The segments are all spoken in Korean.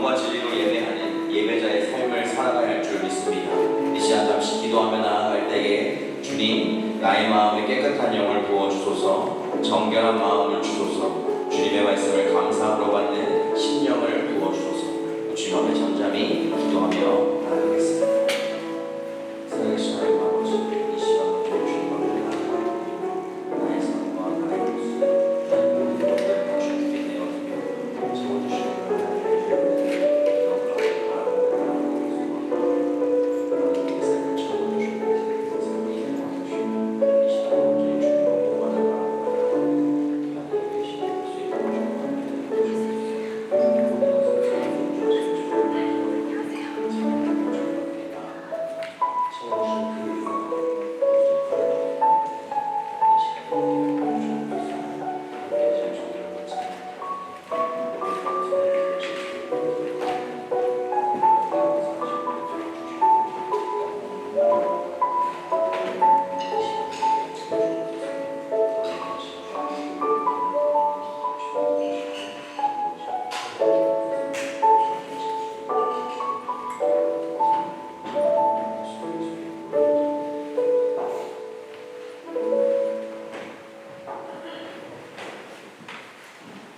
영과 진리로 예배하는 예배자의 삶을 살아가야 할 줄 믿습니다. 이 시간 잠시 기도하며 나아갈 때에 주님, 나의 마음에 깨끗한 영을 부어주소서, 정결한 마음을 주소서, 주님의 말씀을 감사함으로 받는 심령을 부어주소서. 주님 앞에 잠잠히 기도하며 나아가겠습니다. 살아계신 하나님 아버지, 이 시간을 주님 앞에 나아갑니다. 나의 삶과 나의 모습, 모든 것들을 다 주님께 내어드리며 채워주시기 바랍니다.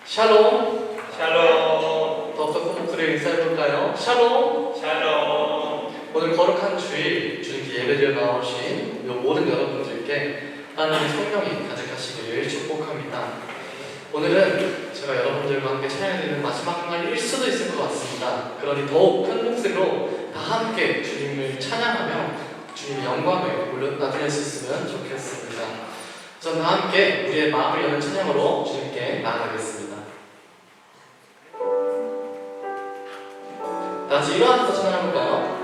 샬롬. 샬롬. 더 높은 목소리로 인사해볼까요? 샬롬. 샬롬. 오늘 거룩한 주일 주님께 예배드려 나오신 모든 여러분들께 하나님의 성령이 가득하시기를 축복합니다. 오늘은 제가 여러분들과 함께 찬양드리는 마지막 날일 수도 있을 것 같습니다. 그러니 더욱 큰 목소리로 다 함께 주님을 찬양하며 주님의 영광을 나타낼 수 있으면 좋겠습니다. 저는 다 함께 우리의 마음을 여는 찬양으로 주님께 나아가겠습니다. 다 같이 일어나서 찬양해볼까요?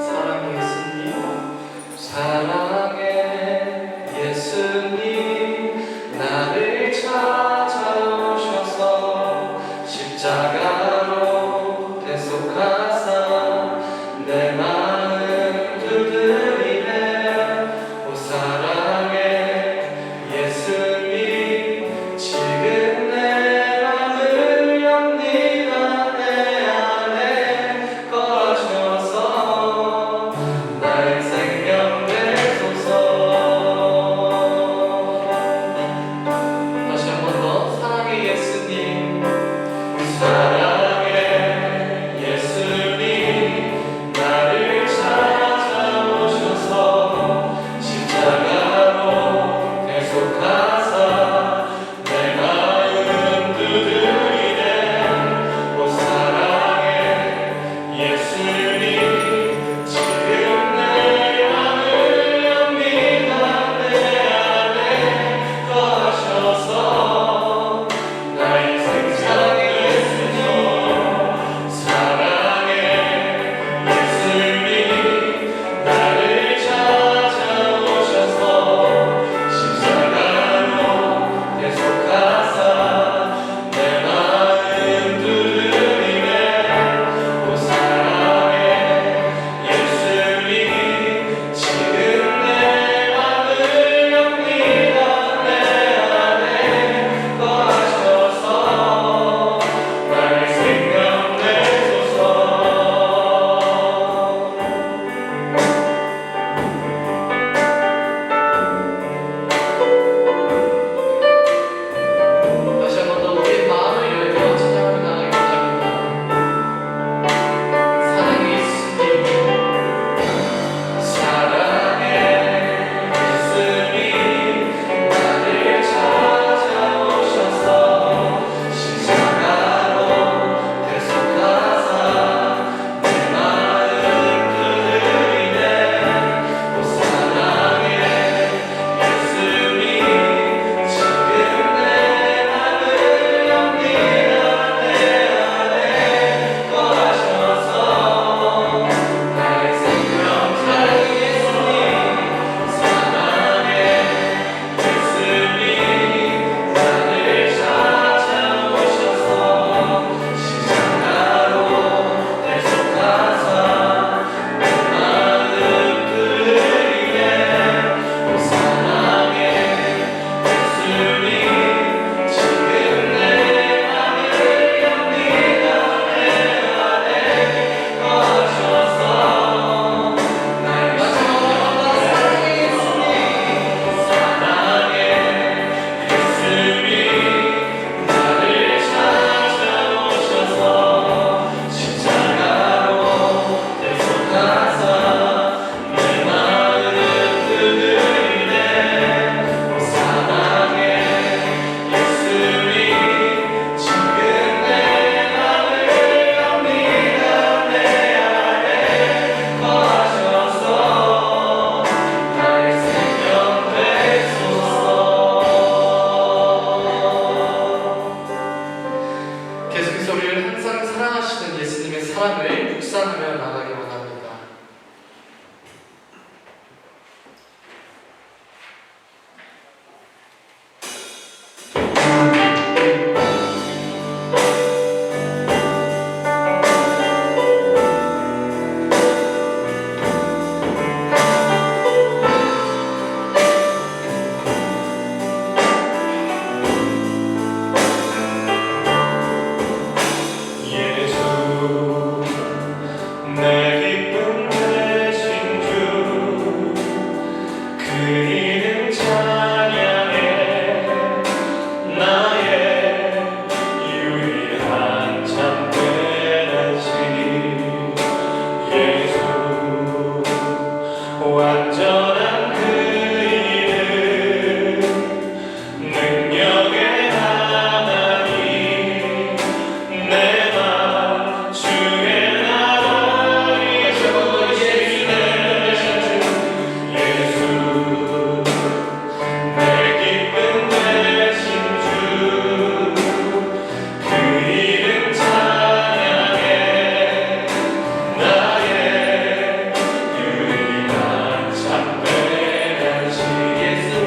사랑의 예수님, 사랑의 예수님, 나를 찾아오셔서 십자가로 대속하사 내 마음 두드리네. 오 사랑의 예수님,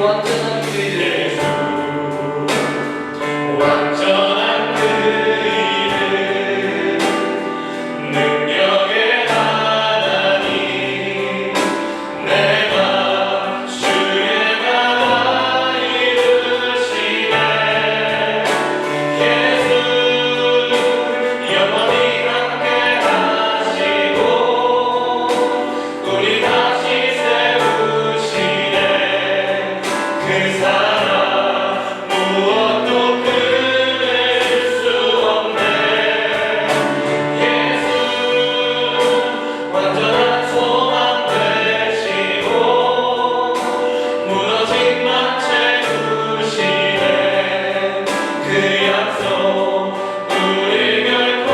완전한 그 이름 예수 완전한 그 이름 능력의 하나님 내가 주의 나라 이루시네 예수 영원히 함께 하시고 우리 다시 세우시네 그 사랑 무엇도 끊을 수 없네 예수 완전한 소망 되시고 무너진 맘 채우시네 그 약속 우리 결코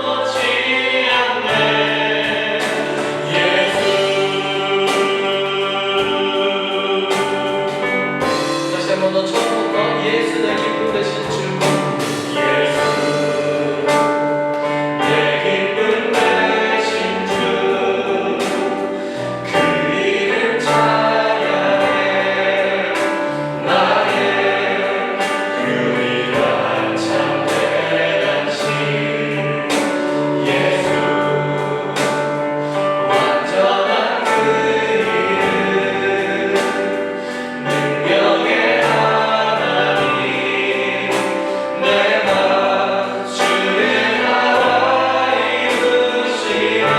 놓지 않네 예수 다시 한 번 더 처음부터 예수 내 기쁨 되신 주 예수 내 기쁨 되신 주 그 이름 찬양해 나의 유일한 참된 안식 예수 완전한 그 이름 능력의 하나님 내가 주의 나라 이루시네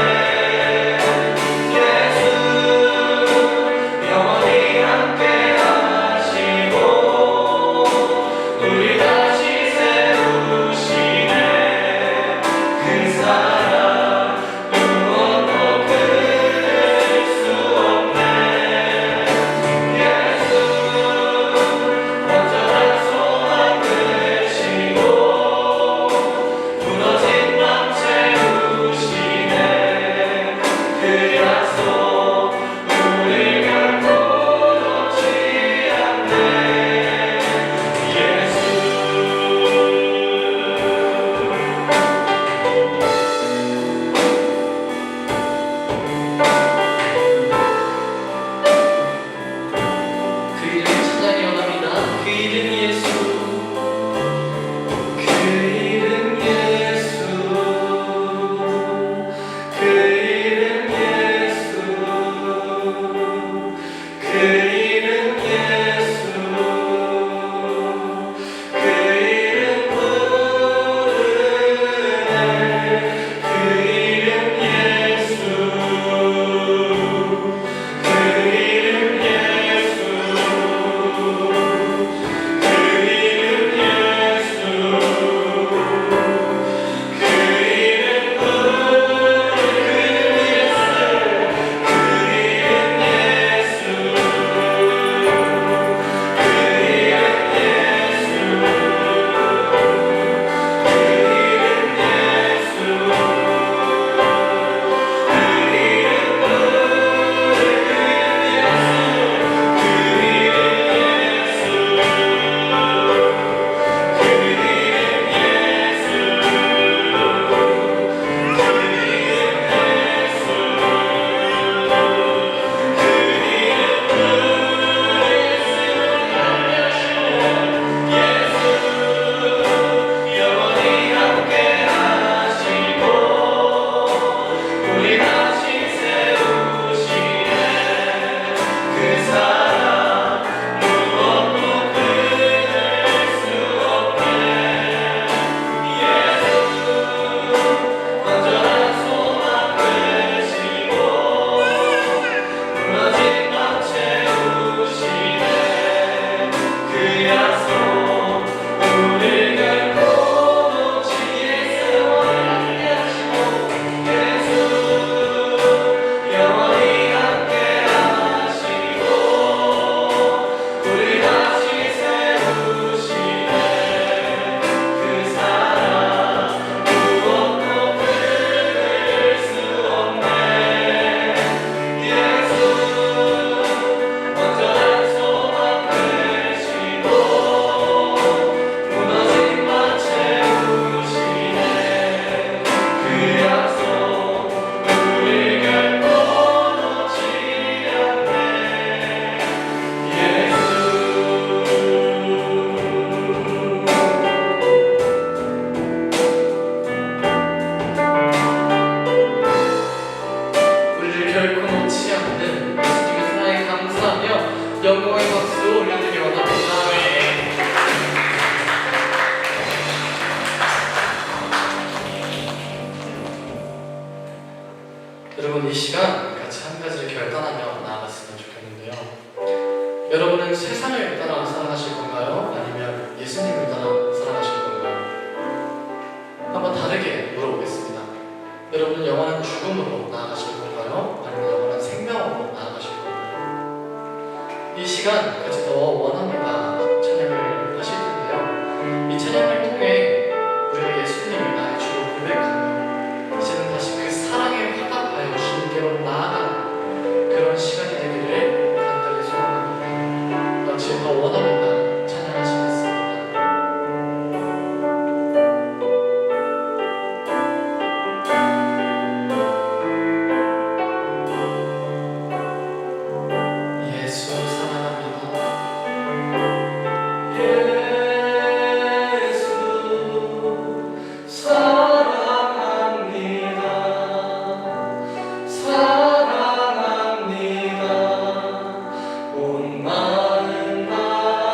예수 영원히 함께 하시고 우리 다시 세우시네 그 사랑 무엇도 끊을 수 없네 예수 완전한 소망 되시고 무너진 맘 채우시네 그 약속 우리 결코 놓지 않네 예수 그 이름 찬양이 원합니다 그 이름 예수 그 이름 예수 그 이름 예수 그 이름 예수 그 이름 부르네 그 이름 예수 그 이름 예수 그 박수 올려드리기 원합니다. 여러분, 이 시간 같이 한 가지를 결단하며 나아갔으면 좋겠는데요. 여러분은 세상을 따라 살아가실 건가요? 아니면 예수님을 따라 살아가실 건가요? 한번 다르게 물어보겠습니다. 여러분은 영원한 죽음으로 나아가실 건가요? 아니면 영원한 생명으로 나아가실 건가요? 이 시간 같이 더 원합니다 찬양을 하실 텐데요. 이 찬양을 통해 우리가 예수님이 나의 주로 고백하며 이제는 다시 그 사랑에 화답하여 주님께로 나아가는 그런 시간이 되기를 간절히 소원합니다. 같이 더 원합니다 찬양하시겠습니다. 예수 사랑합니다. 예수 사랑합니다. 사랑합니다. 온 마음 다해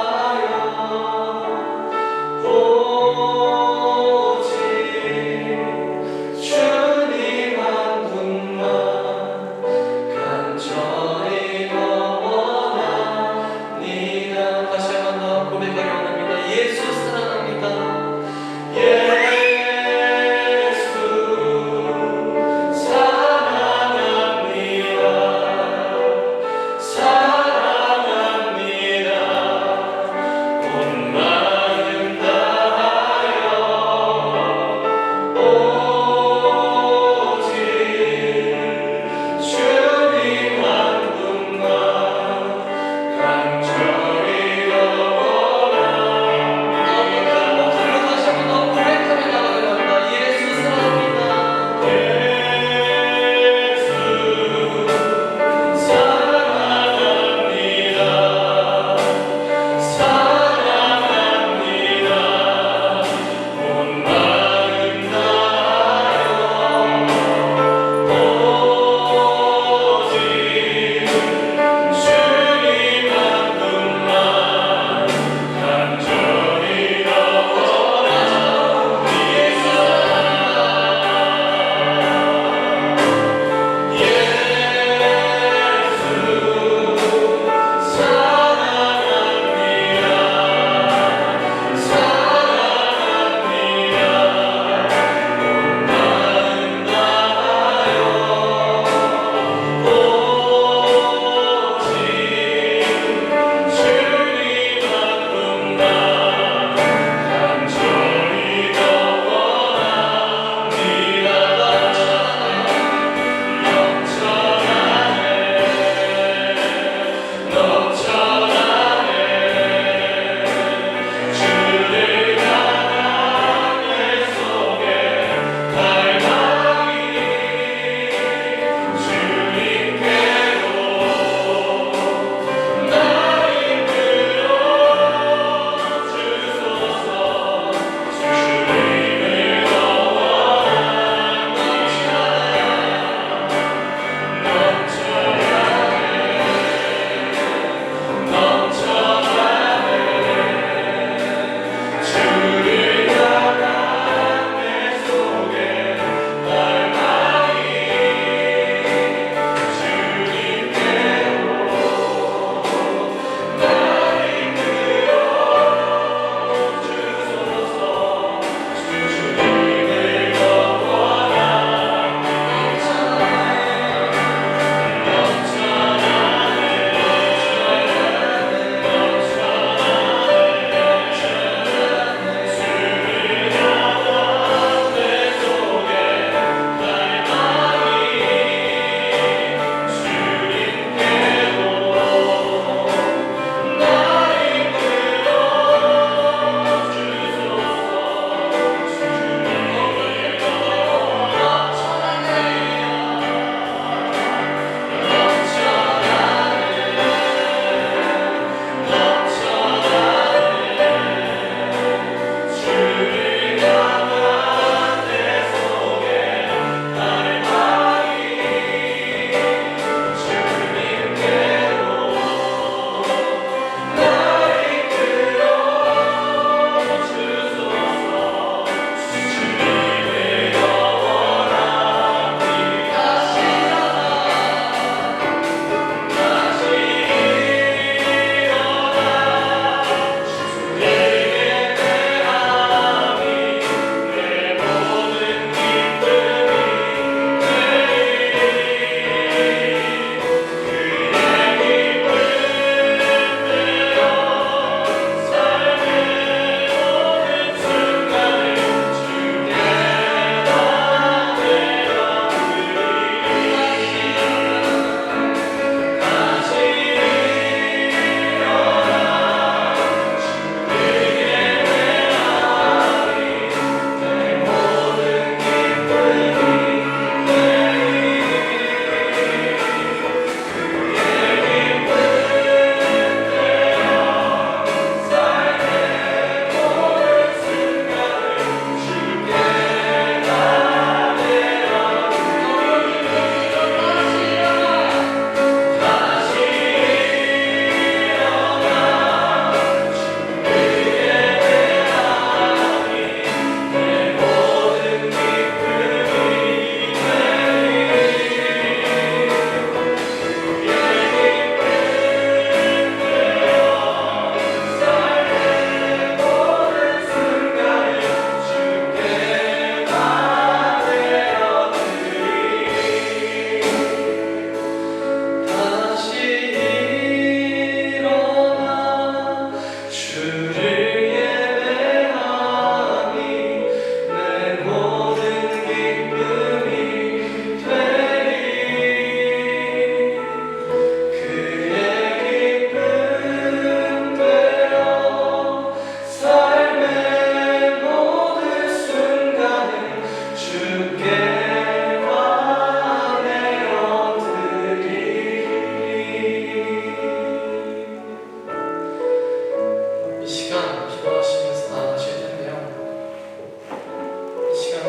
시간 기도하시면서 나아가실 텐데요. 이 시간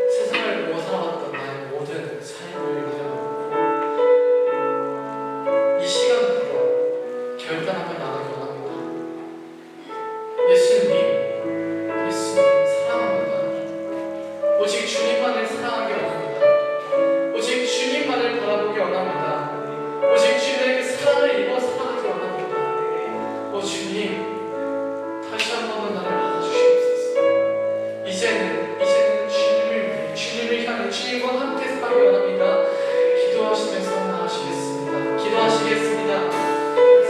세상을 보고 살아왔던 나의 모든 삶을 내려놓고 이 시간부로 결단하며 나가기 원합니다. 예수님 사랑합니다. 오직 주님만을 사랑하기 원합니다. 오직 주님만을 바라보기 원합니다. 오직 주님의 그 사랑을 입어 살아가기 원합니다. 오 주님, 다시 한 번만 나를 받아주시옵소서. 이제는 주님을 향해 주님과 함께 살기 원합니다. 기도하시면서 나아가시겠습니다. 기도하시겠습니다.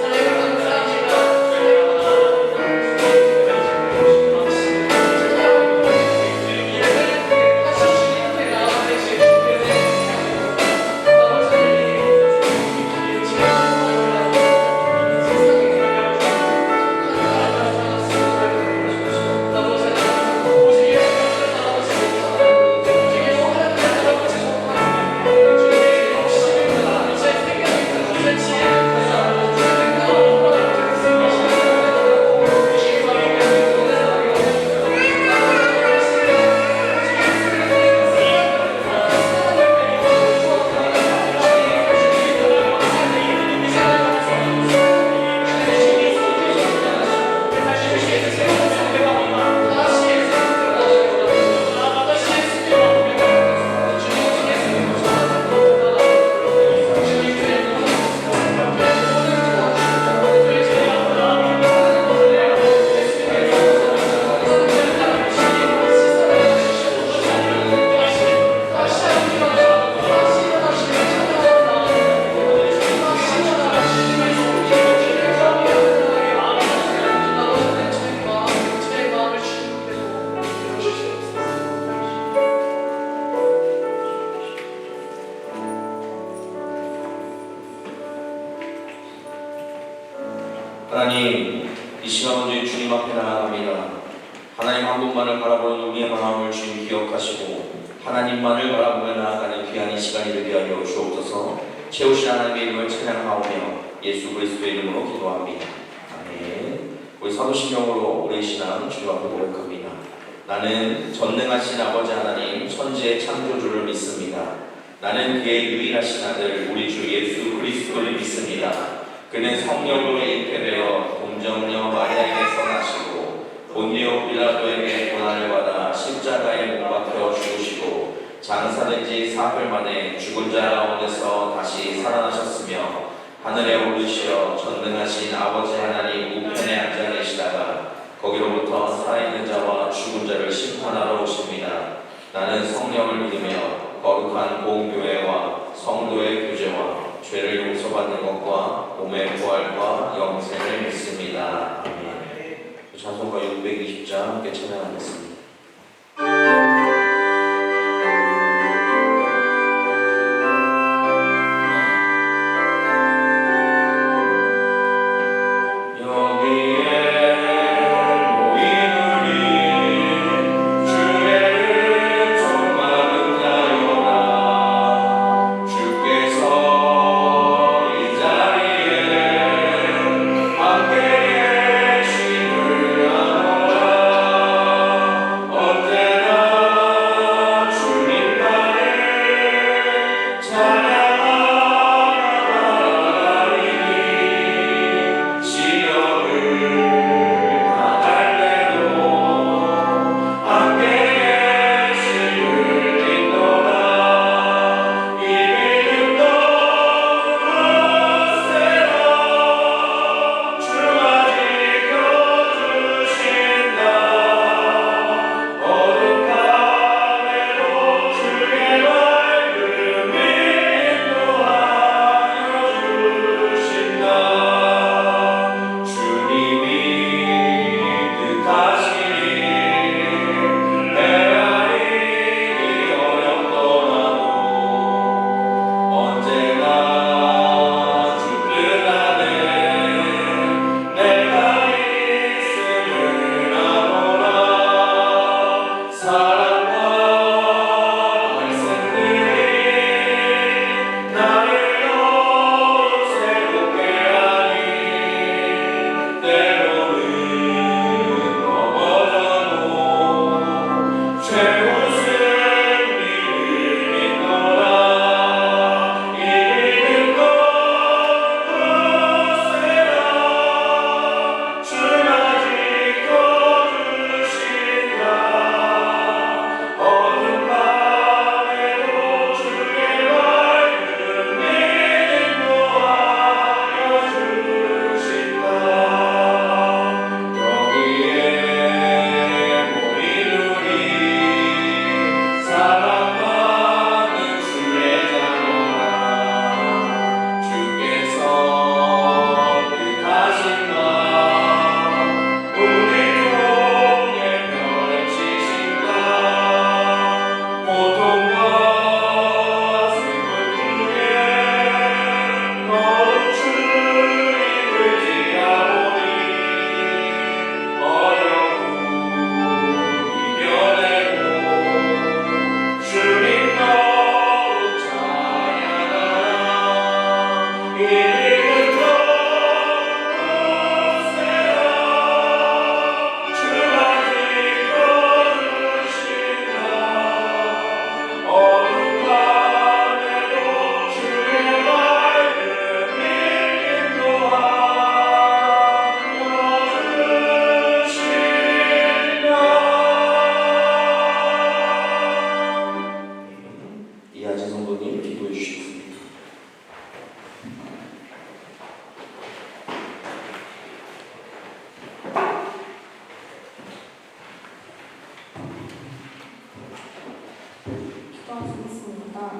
하나님 감사합니다. 하나님, 이 시간 먼저 주님 앞에 나아갑니다. 하나님 한 분만을 바라보는 우리의 마음을 주님 기억하시고 하나님만을 바라보며 나아가는 귀한 이 시간이 되게 하여 주옵소서. 채우신 하나님의 이름을 찬양하오며 예수 그리스도의 이름으로 기도합니다. 아멘. 우리 사도신경으로 우리 신앙 주님 앞에 고백합니다. 나는 전능하신 아버지 하나님 천지의 창조주를 믿습니다. 나는 그의 유일하신 아들 우리 주 예수 그리스도를 믿습니다. 그는 성령으로 잉태되어 동정녀 마리아에게서 나시고 본디오 빌라도에게 고난을 받아 십자가에 못 박혀 죽으시고 장사된 지 사흘 만에 죽은 자 가운데서 다시 살아나셨으며 하늘에 오르시어 전능하신 아버지 하나님 우편에 앉아 계시다가 거기로부터 살아있는 자와 죽은 자를 심판하러 오십니다. 나는 성령을 믿으며 거룩한 공교회와 성도의 교제와 죄를 용서받는 것과 몸의 부활과 영생을 믿습니다. 아멘. 찬송가 620장 함께 찬양하겠습니다. 함께 예수를 아노라 기도하겠습니다.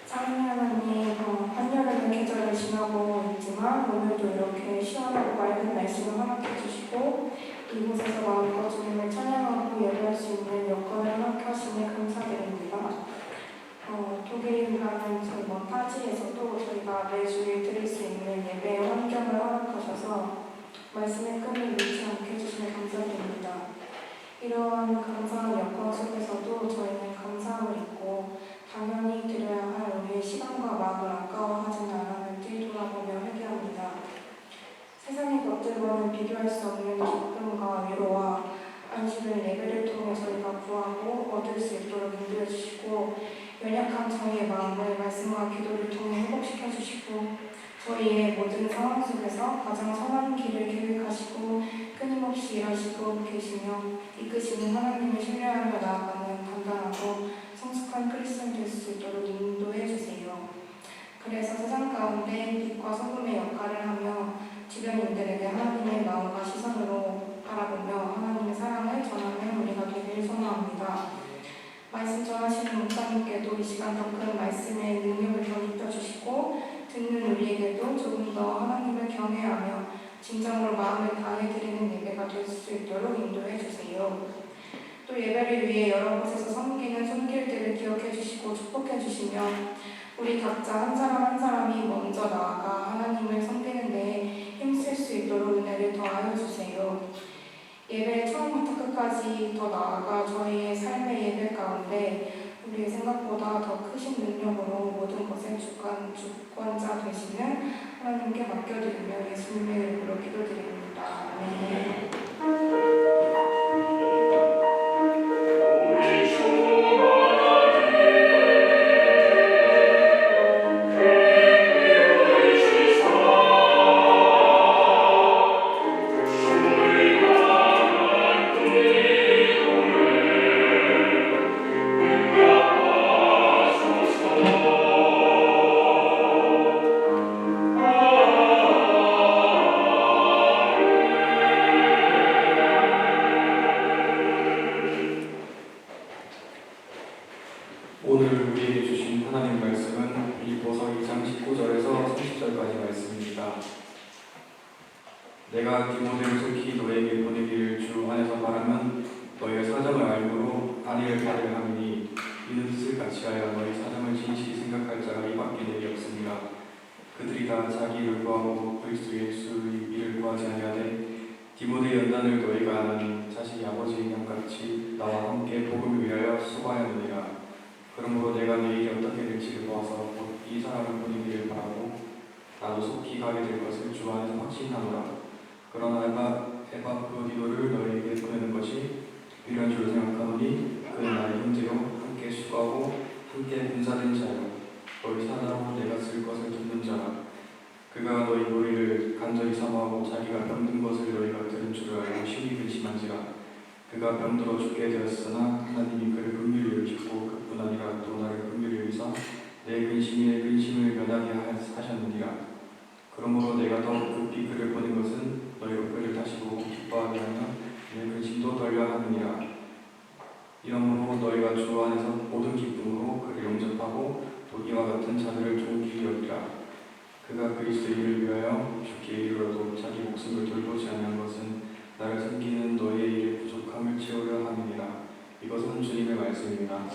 사랑하는 하나님, 한여름의 계절을 지나고 있지만 오늘도 이렇게 시원하고 맑은 날씨를 허락해 주시고 이곳에서 마음껏 주님을 찬양하고 예배할 수 있는 여건을 허락하시니 감사드립니다. 독일이라는 저희 타지에서도 저희가 매주일 드릴 수 있는 예배의 환경을 허락하셔서 말씀의 끈을 놓지 않게 해주시니 감사드립니다. 이러한 감사한 여건 속에서도 저희는 감사함을 잊고 당연히 드려야 할 우리의 시간과 마음을 아까워하지는 않았는지 돌아보며 회개합니다. 세상의 것들과는 비교할 수 없는 기쁨과 위로와 안식을 예배를 통해 저희가 구하고 얻을 수 있도록 인도해 주시고 연약한 저희의 마음을 말씀과 기도를 통해 회복시켜 주시고 저희의 모든 상황 속에서 가장 선한 길을 계획하시고 끊임없이 일하시고 계시며 이끄시는 하나님을 신뢰하며 나아가는 단단하고 성숙한 크리스찬 될 수 있도록 인도해 주세요. 그래서 세상 가운데 빛과 소금의 역할을 하며 주변인들에게 하나님의 마음과 시선으로 바라보며 하나님의 사랑을 전하는 우리가 되길 소망합니다. 말씀 전하시는 목사님께도 이 시간 더 큰 말씀의 능력을 더 입혀주시고 듣는 우리에게도 조금 더 하나님을 경외하며 진정으로 마음을 다해 드리는 예배가 될 수 있도록 인도해 주세요. 또 예배를 위해 여러 곳에서 섬기는 손길들을 기억해 주시고 축복해 주시며 우리 각자 한 사람 한 사람이 먼저 나아가 하나님을 섬기는 데에 힘쓸 수 있도록 은혜를 더하여 주세요. 예배 처음부터 끝까지 더 나아가 저희의 삶의 예배 가운데 우리의 생각보다 더 크신 능력으로 모든 것의 주권자 되시는 하나님께 맡겨드리며 예수님의 이름으로 기도드립니다. 아멘. 오늘 우리에게 주신 하나님 말씀은 빌립보서 2장 19절에서 30절까지 말씀입니다. 내가 디모데를 속히 너에게 보내기를 주 안에서 바라면 너의 사정을 알므로 안위를 받으려 함이니 이는 뜻을 같이하여 너의 사정을 진실히 생각할 자가 이밖에 내게 없습니다. 그들이 다 자기 일을 구하고 그리스도 예수의 일을 구하지 아니하되 디모데 연단을 너희가 아나니 자신이 아버지의 양같이 나와 함께 복음을 위하여 수고하였느니라. 그러므로 내가 내일이 어떻게 될지를 보아서 곧 이 사람을 보내기를 바라고 나도 속히 가게 될 것을 주 안에서 확신하노라. 그러나 에바프로디도를 너희에게 보내는 것이 유일한 줄로 생각하노니 그는 나의 형제요 함께 수고하고 함께 분사된 자요 너희 사나로 내가 쓸 것을 돕는 자라. 그가 너희 노리를 간절히 사모하고 자기가 병든 것을 너희가 들은 줄을 알고 심히 근심한지라. 그가 병들어 죽게 되었으나 하나님이 그를 긍휼히 여기시고 그뿐 아니라 또 나를 긍휼히 여기사 내 근심에 근심을 면하게 하셨느니라. 그러므로 내가 더욱 급히 그를 보낸 것은 너희로 그를 다시 보고 기뻐하게 하며 내 근심도 덜려 하느니라. 이러므로 너희가 주 안에서 모든 기쁨으로 그를 영접하고 또 이와 같은 자들을 존귀히 여기라. 그가 그리스도의 일을 위하여 죽기에 이르러도 자기 목숨을 돌보지 아니한 것은 나를 섬기는 너희의 일의 부족함을 채우려 함이니라. 이것은 주님의 말씀입니다.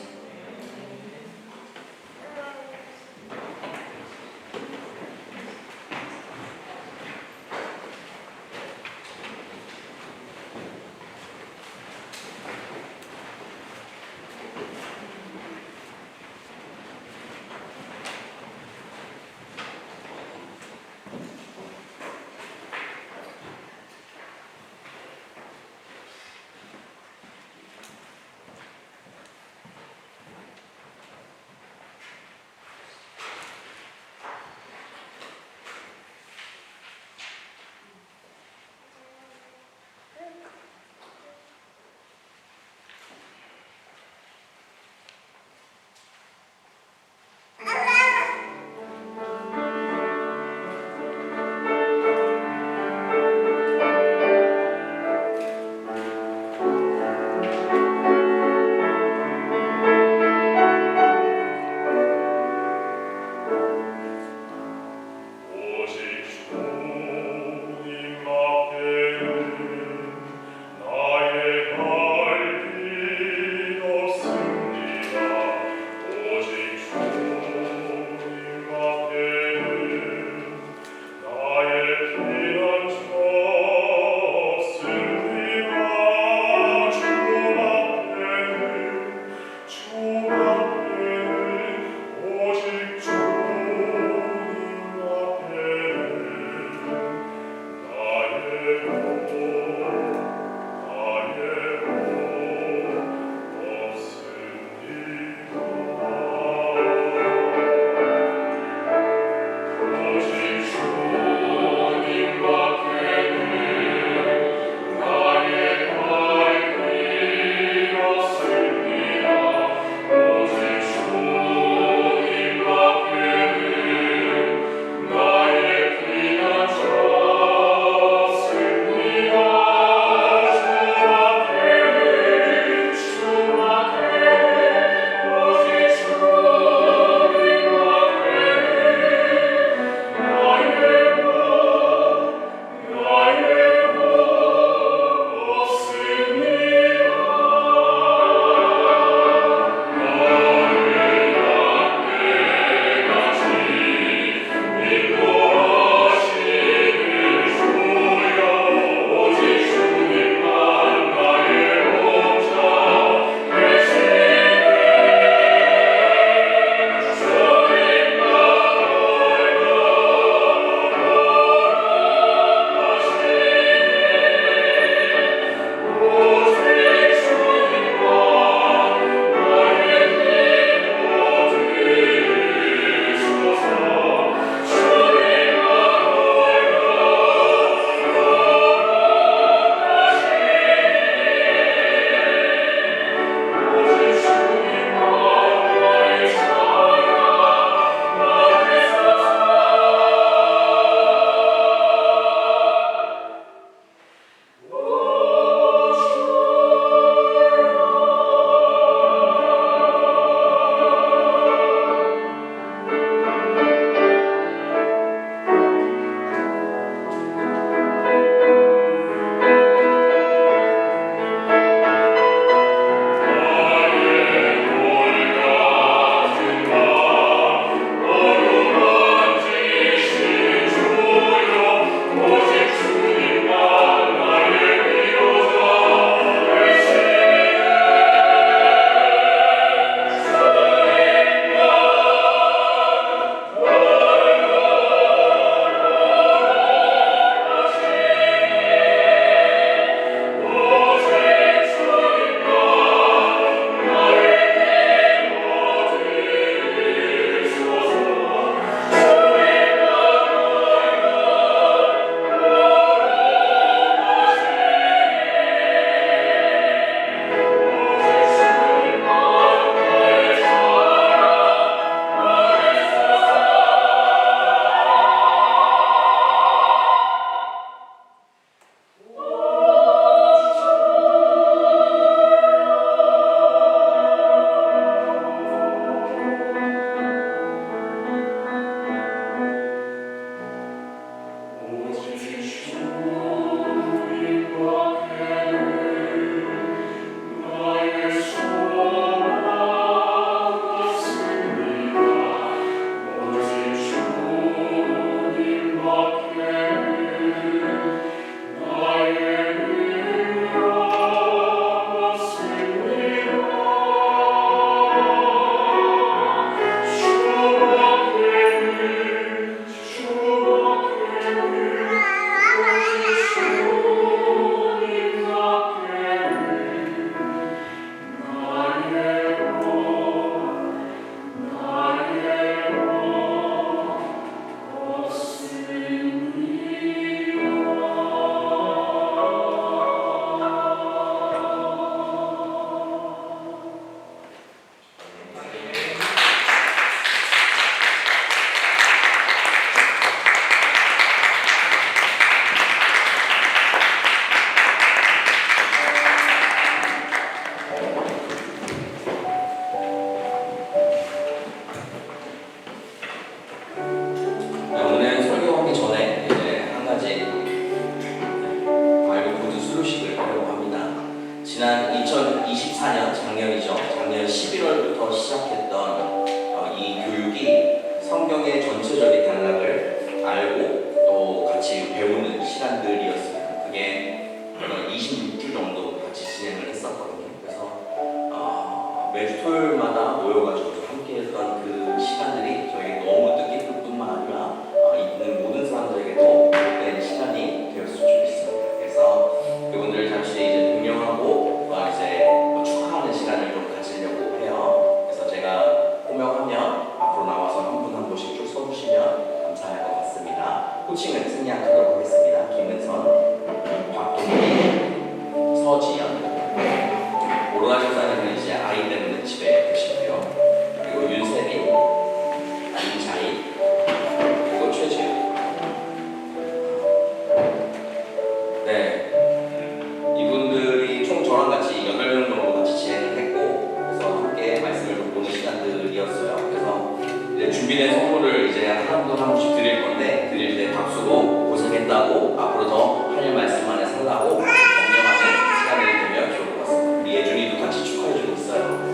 지난 2024년 작년이죠. 작년 11월부터 시작했던 이 교육이 성경의 전체적인 단락을 알고 또 같이 배우는 시간들이었어요. 그게 26주 정도 같이 진행을 했었거든요. 그래서 매주 토요일마다 모여가지고 함께했던 그 시간들이 저에게 너무 뜻깊을 뿐만 아니라 있는 모든 사람들에게도 복된 시간이 되었으면 좋겠습니다. 그래서 그분들을 잠시 이제 동경하고 이제 축하하는 시간을 좀 가지려고 해요. 그래서 제가 호명하면 앞으로 나와서 한 분 한 분씩 쭉 서주시면 감사할 것 같습니다. 호칭은 승리하도록 하겠습니다. 김은선, 박동민, 서지연, 오로나 집사님은 이제 아이 때문에 집에 계시고요. 그리고 윤세빈, 임자인, 그리고 최지우. 네, 이분들이 총 저랑 같이 8명 정도 같이 진행을 했고, 그래서 함께 말씀을 좀 보는 시간들이었어요. 그래서 이제 준비된 선물을 이제 한 분 한 분씩 드릴 건데, 드릴 때 박수로 고생했다고 앞으로 더 할 말씀만에 살라고 격려하는 시간이 되면 좋을 것 같습니다. 우리 예준이도 같이 축하해주고 있어요.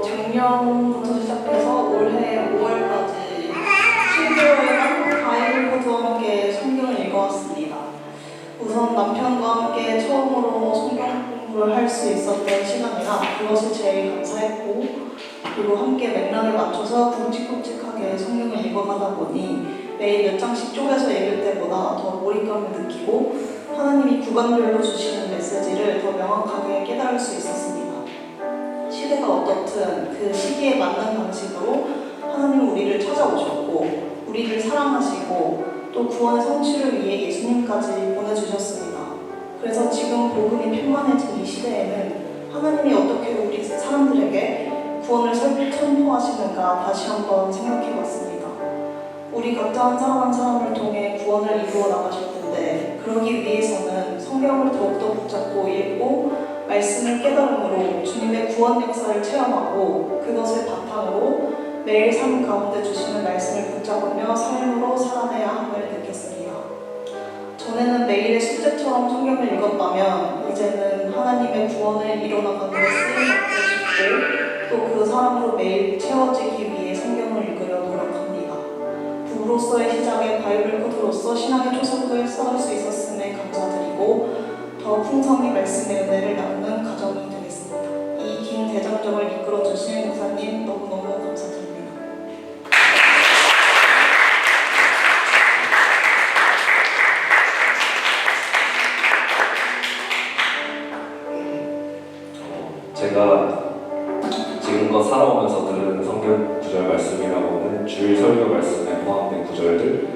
작년부터 시작해서 올해 5월까지 7개월간 바이블코드와 함께 성경을 읽어왔습니다. 우선 남편과 함께 처음으로 성경 공부를 할 수 있었던 시간이라 그것이 제일 감사했고, 그리고 함께 맥락에 맞춰서 굵직굵직하게 성경을 읽어가다 보니 매일 몇 장씩 쪼개서 읽을 때보다 더 몰입감을 느끼고 하나님이 구간별로 주시는 메시지를 더 명확하게 깨달을 수 있었습니다. 시대가 어떻든 그 시기에 맞는 방식으로 하나님은 우리를 찾아오셨고 우리를 사랑하시고 또 구원의 성취를 위해 예수님까지 보내주셨습니다. 그래서 지금 복음이 편만해진 이 시대에는 하나님이 어떻게 우리 사람들에게 구원을 선포하시는가 다시 한번 생각해봤습니다. 우리 각자 한 사람 한 사람을 통해 구원을 이루어 나가실 텐데, 그러기 위해서는 성경을 더욱더 붙잡고 읽고 말씀을 깨달음으로 주님의 구원 역사를 체험하고 그것을 바탕으로 매일 삶 가운데 주시는 말씀을 붙잡으며 삶으로 살아내야 함을 느꼈습니다. 전에는 매일의 숙제처럼 성경을 읽었다면 이제는 하나님의 구원을 이뤄나가는 데 쓰임받고 싶고 또 그 사람으로 매일 채워지기 위해 성경을 읽으려 노력합니다. 부부로서의 시작에 바이블 코드로서 신앙의 초석을 쌓을 수 있었음에 감사드리고 더 풍성히 말씀의 은혜를 나누는 가정이 되겠습니다. 이 긴 대장정을 이끌어주신 목사님 너무너무 감사드립니다. 제가 지금껏 살아오면서 들은 성경 구절 말씀이라고는 주일 설교 말씀에 포함된 구절들,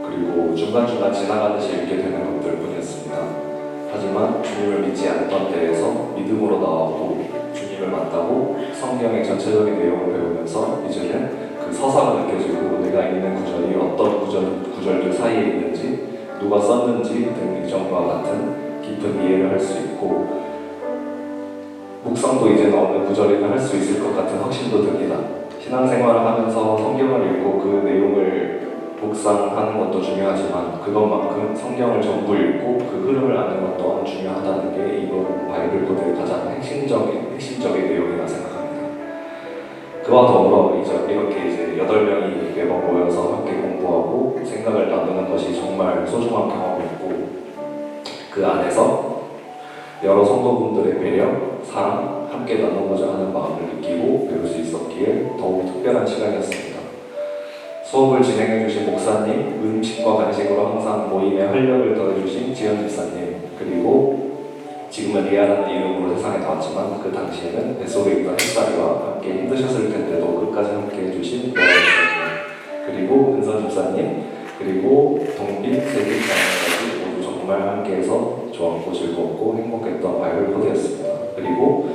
그리고 중간중간 지나가듯이 읽게 되는 것들 뿐이었습니다. 하지만 주님을 믿지 않던 때에서 믿음으로 나오고 주님을 만나고 성경의 전체적인 내용을 배우면서 이제는 그 서사가 느껴지고 내가 읽는 구절이 어떤 구절들 사이에 있는지, 누가 썼는지 등 이전과 같은 깊은 이해를 할 수 있고, 묵상도 이제는 어느 구절이나 할 수 있을 것 같은 확신도 듭니다. 신앙생활을 하면서 성경을 읽고 그 내용을 묵상하는 것도 중요하지만 그것만큼 성경을 전부 읽고 그 흐름을 아는 것 또한 중요하다는 게 이번 바이블 코드의 가장 핵심적인 내용이라 생각합니다. 그와 더불어 이렇게 이제 8명이 매번 모여서 함께 공부하고 생각을 나누는 것이 정말 소중한 경험이었고, 그 안에서 여러 성도분들의 배려, 사랑, 함께 나누고자 하는 마음을 느끼고 배울 수 있었기에 더욱 특별한 시간이었습니다. 수업을 진행해주신 목사님, 음식과 간식으로 항상 모임에 활력을 더해주신 지현 집사님, 그리고 지금은 리아라는 이름으로 세상에 나왔지만 그 당시에는 뱃속에 있던 햇살이와 함께 힘드셨을 텐데도 끝까지 함께 해주신 노아 집사님, 그리고 은선 집사님, 그리고 동빈, 세기 집사님까지 모두 정말 함께해서 좋았고 즐겁고 행복했던 바이블 코드였습니다. 그리고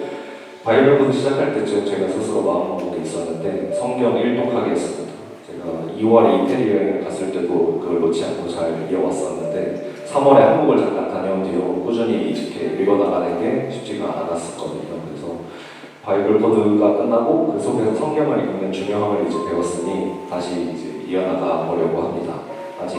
바이블 코드 시작할 때쯤 제가 스스로 마음먹은 게 있었는데 성경 일독하기 였습니다. 제가 2월에 이태리 여행을 갔을 때도 그걸 놓지 않고 잘 이어왔었는데 3월에 한국을 잠깐 다녀온 뒤로 꾸준히 이렇게 읽어나가는 게 쉽지가 않았었거든요. 그래서 바이블 코드가 끝나고 그 속에서 성경을 읽는 중요함을 이제 배웠으니 다시 이제 이어나가 보려고 합니다. 아직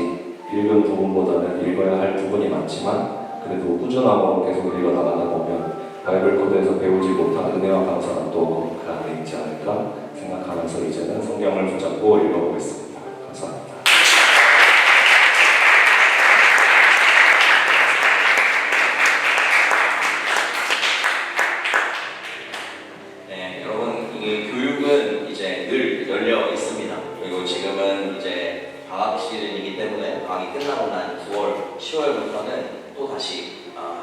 읽은 부분보다는 읽어야 할 부분이 많지만 그래도 꾸준함으로 계속 읽어나가다 보면 바이블 코드에서 배우지 못한 은혜와 감사가 또 그 안에 있지 않을까 생각하면서 이제는 성경을 붙잡고 읽어보겠습니다. 감사합니다. 네, 여러분, 이 교육은 이제 늘 열려 있습니다. 그리고 지금은 이제 방학 시즌이기 때문에 방학이 끝나고 난 9월, 10월부터는 또 다시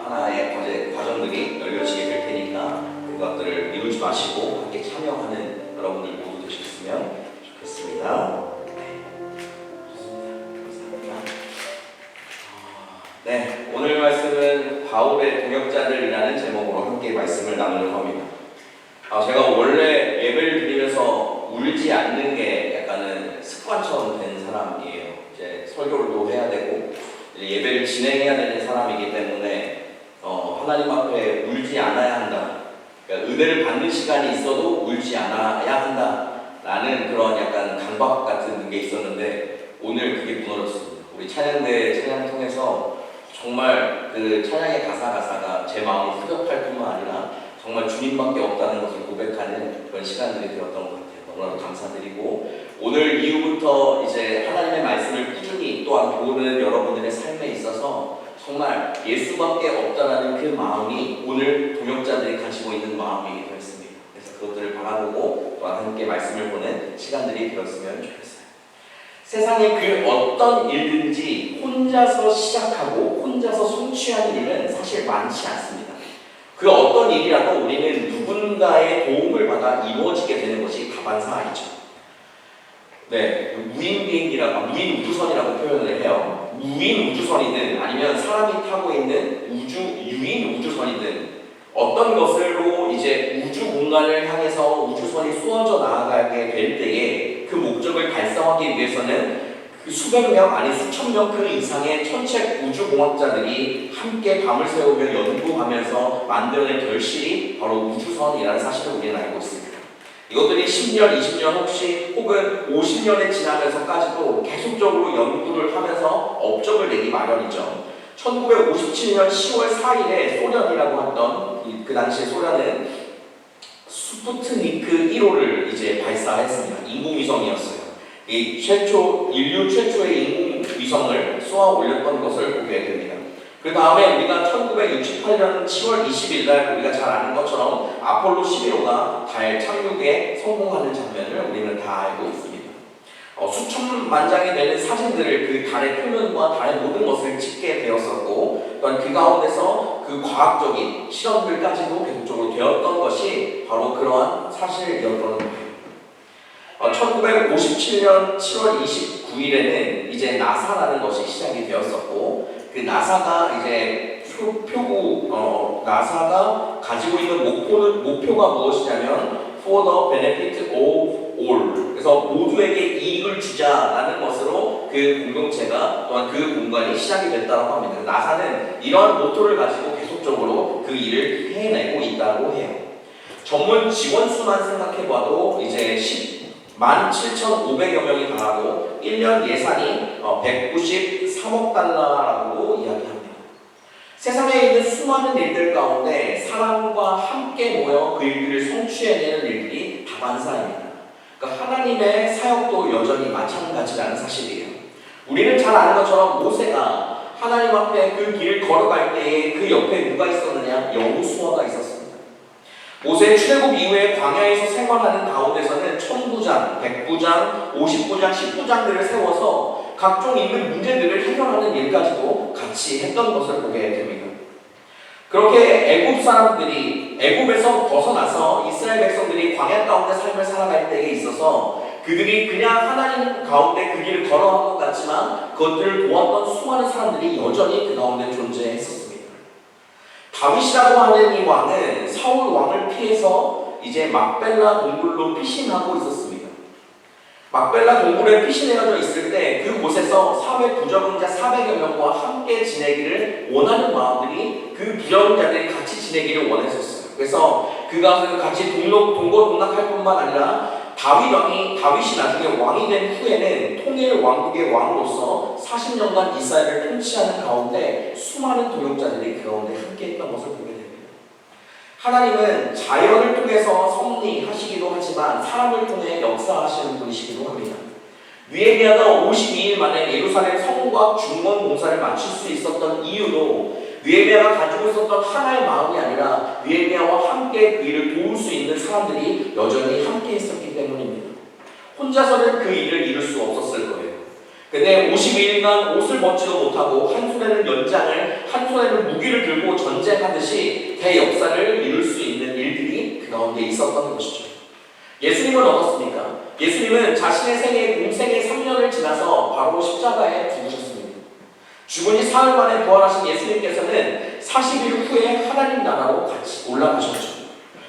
하나의 과정들이 열려지게 될 테니까 그것들을 미루지 마시고 함께 참여하는 여러분들 모두 되셨으면 좋겠습니다. 감사합니다. 네, 오늘 말씀은 바울의 동역자들이라는 제목으로 함께 말씀을 나누려고 합니다. 제가 원래 예배를 드리면서 울지 않는 게 약간은 습관처럼 된 사람이에요. 이제 설교를 또 해야 되고 예배를 진행해야 되는 사람이기 때문에 하나님 앞에 울지 않아야 한다. 그러니까 은혜를 받는 시간이 있어도 울지 않아야 한다라는 그런 약간 강박 같은 게 있었는데 오늘 그게 무너졌습니다. 우리 찬양대 찬양 통해서 정말 그 찬양의 가사가 제 마음을 흡입할 뿐만 아니라 정말 주님밖에 없다는 것을 고백하는 그런 시간들이 되었던 것 같아요. 너무나도 감사드리고 오늘 이후부터 이제 하나님의 말씀을 꾸준히 또한 보는 여러분들의 삶에 있어서 정말 예수밖에 없다라는 그 마음이 오늘 동역자들이 가지고 있는 마음이 되었습니다. 그래서 그것들을 바라보고 또한 함께 말씀을 보는 시간들이 되었으면 좋겠어요. 세상에 그 어떤 일든지 혼자서 시작하고 혼자서 성취하는 일은 사실 많지 않습니다. 그 어떤 일이라도 우리는 누군가의 도움을 받아 이루어지게 되는 것이 다반사이죠. 네, 무인 비행기라고, 무인 우주선이라고 표현을 해요. 무인 우주선이든 아니면 사람이 타고 있는 유인 우주선이든 어떤 것으로 이제 우주 공간을 향해서 우주선이 쏘아져 나아가게 될 때에 그 목적을 달성하기 위해서는 그 수백 명 아니 수천 명 그 이상의 천체 우주공학자들이 함께 밤을 새우며 연구하면서 만들어낸 결실이 바로 우주선이라는 사실을 우리는 알고 있습니다. 이것들이 10년, 20년 혹은 50년에 지나면서까지도 계속적으로 연구를 하면서 업적을 내기 마련이죠. 1957년 10월 4일에 소련이라고 했던 그 당시에 소련은 스푸트니크 1호를 이제 발사했습니다. 인공위성이었어요. 이 인류 최초의 인공위성을 쏘아 올렸던 것을 보게 됩니다. 그 다음에 우리가 1968년 10월 20일 날 우리가 잘 아는 것처럼 아폴로 11호가 달 착륙에 성공하는 장면을 우리는 다 알고 있습니다. 수천만 장이 되는 사진들을 그 달의 표면과 달의 모든 것을 찍게 되었었고 또한 그 가운데서 그 과학적인 실험들까지도 계속적으로 되었던 것이 바로 그러한 사실이었던 거예요. 1957년 7월 29일에는 이제 나사라는 것이 시작이 되었었고 그 나사가 이제 나사가 가지고 있는 목표가 무엇이냐면 for the benefit of all. 그래서 모두에게 이익을 주자라는 것으로 그 공동체가 또한 그 공간이 시작이 됐다고 합니다. 나사는 이러한 모토를 가지고 계속적으로 그 일을 해내고 있다고 해요. 전문 지원수만 생각해봐도 이제 17,500여 명이 달하고 1년 예산이 193억 달러라고 이야기합니다. 세상에 있는 수많은 일들 가운데 사람과 함께 모여 그 일들을 성취해내는 일들이 다반사입니다. 그러니까 하나님의 사역도 여전히 마찬가지라는 사실이에요. 우리는 잘 아는 것처럼 모세가 하나님 앞에 그 길을 걸어갈 때에 그 옆에 누가 있었느냐? 여호수아가 있었습니다. 모세의 출애굽 이후에 광야에서 생활하는 가운데서는 1000부장, 100부장, 50부장, 10부장들을 세워서 각종 있는 문제들을 해결하는 일까지도 같이 했던 것을 보게 됩니다. 그렇게 애굽 사람들이 애굽에서 벗어나서 이스라엘 백성들이 광야 가운데 삶을 살아갈 때에 있어서 그들이 그냥 하나님 가운데 그 길을 걸어간 것 같지만 그것들을 도왔던 수많은 사람들이 여전히 그 가운데 존재했었습니다. 다윗이라고 하는 이 왕은 사울 왕을 피해서 이제 막벨라 동굴로 피신하고 있었습니다. 막벨라 동굴에 피신해져 있을 때 그곳에서 사회 부적응자 400여 명과 함께 지내기를 원하는 마음들이 그 부적응자들이 같이 지내기를 원했었어요. 그래서 그가 같이 동고동락할 뿐만 아니라 다윗이 나중에 왕이 된 후에는 통일 왕국의 왕으로서 40년간 이스라엘을 통치하는 가운데 수많은 동역자들이 그 가운데 함께했던 것을 보게 됩니다. 하나님은 자연을 통해서 섭리하시기도 하지만 사람을 통해 역사하시는 분이시기도 합니다. 느헤미야가 52일 만에 예루살렘 성곽 중원 공사를 마칠 수 있었던 이유도 느헤미야가 가지고 있었던 하나의 마음이 아니라 느헤미야와 함께 그 일을 도울 수 있는 사람들이 여전히 함께 있었기 때문입니다. 혼자서는 그 일을 이룰 수 없었을 거예요. 근데 52일간 옷을 벗지도 못하고 한 손에는 연장을, 한 손에는 무기를 들고 전쟁하듯이 대역사를 이룰 수 있는 일들이 그 가운데 있었던 것이죠. 예수님은 어떻습니까? 예수님은 자신의 생애, 공생의 3년을 지나서 바로 십자가에 죽으셨습니다. 죽은 지 사흘 만에 부활하신 예수님께서는 40일 후에 하나님 나라로 같이 올라가셨죠.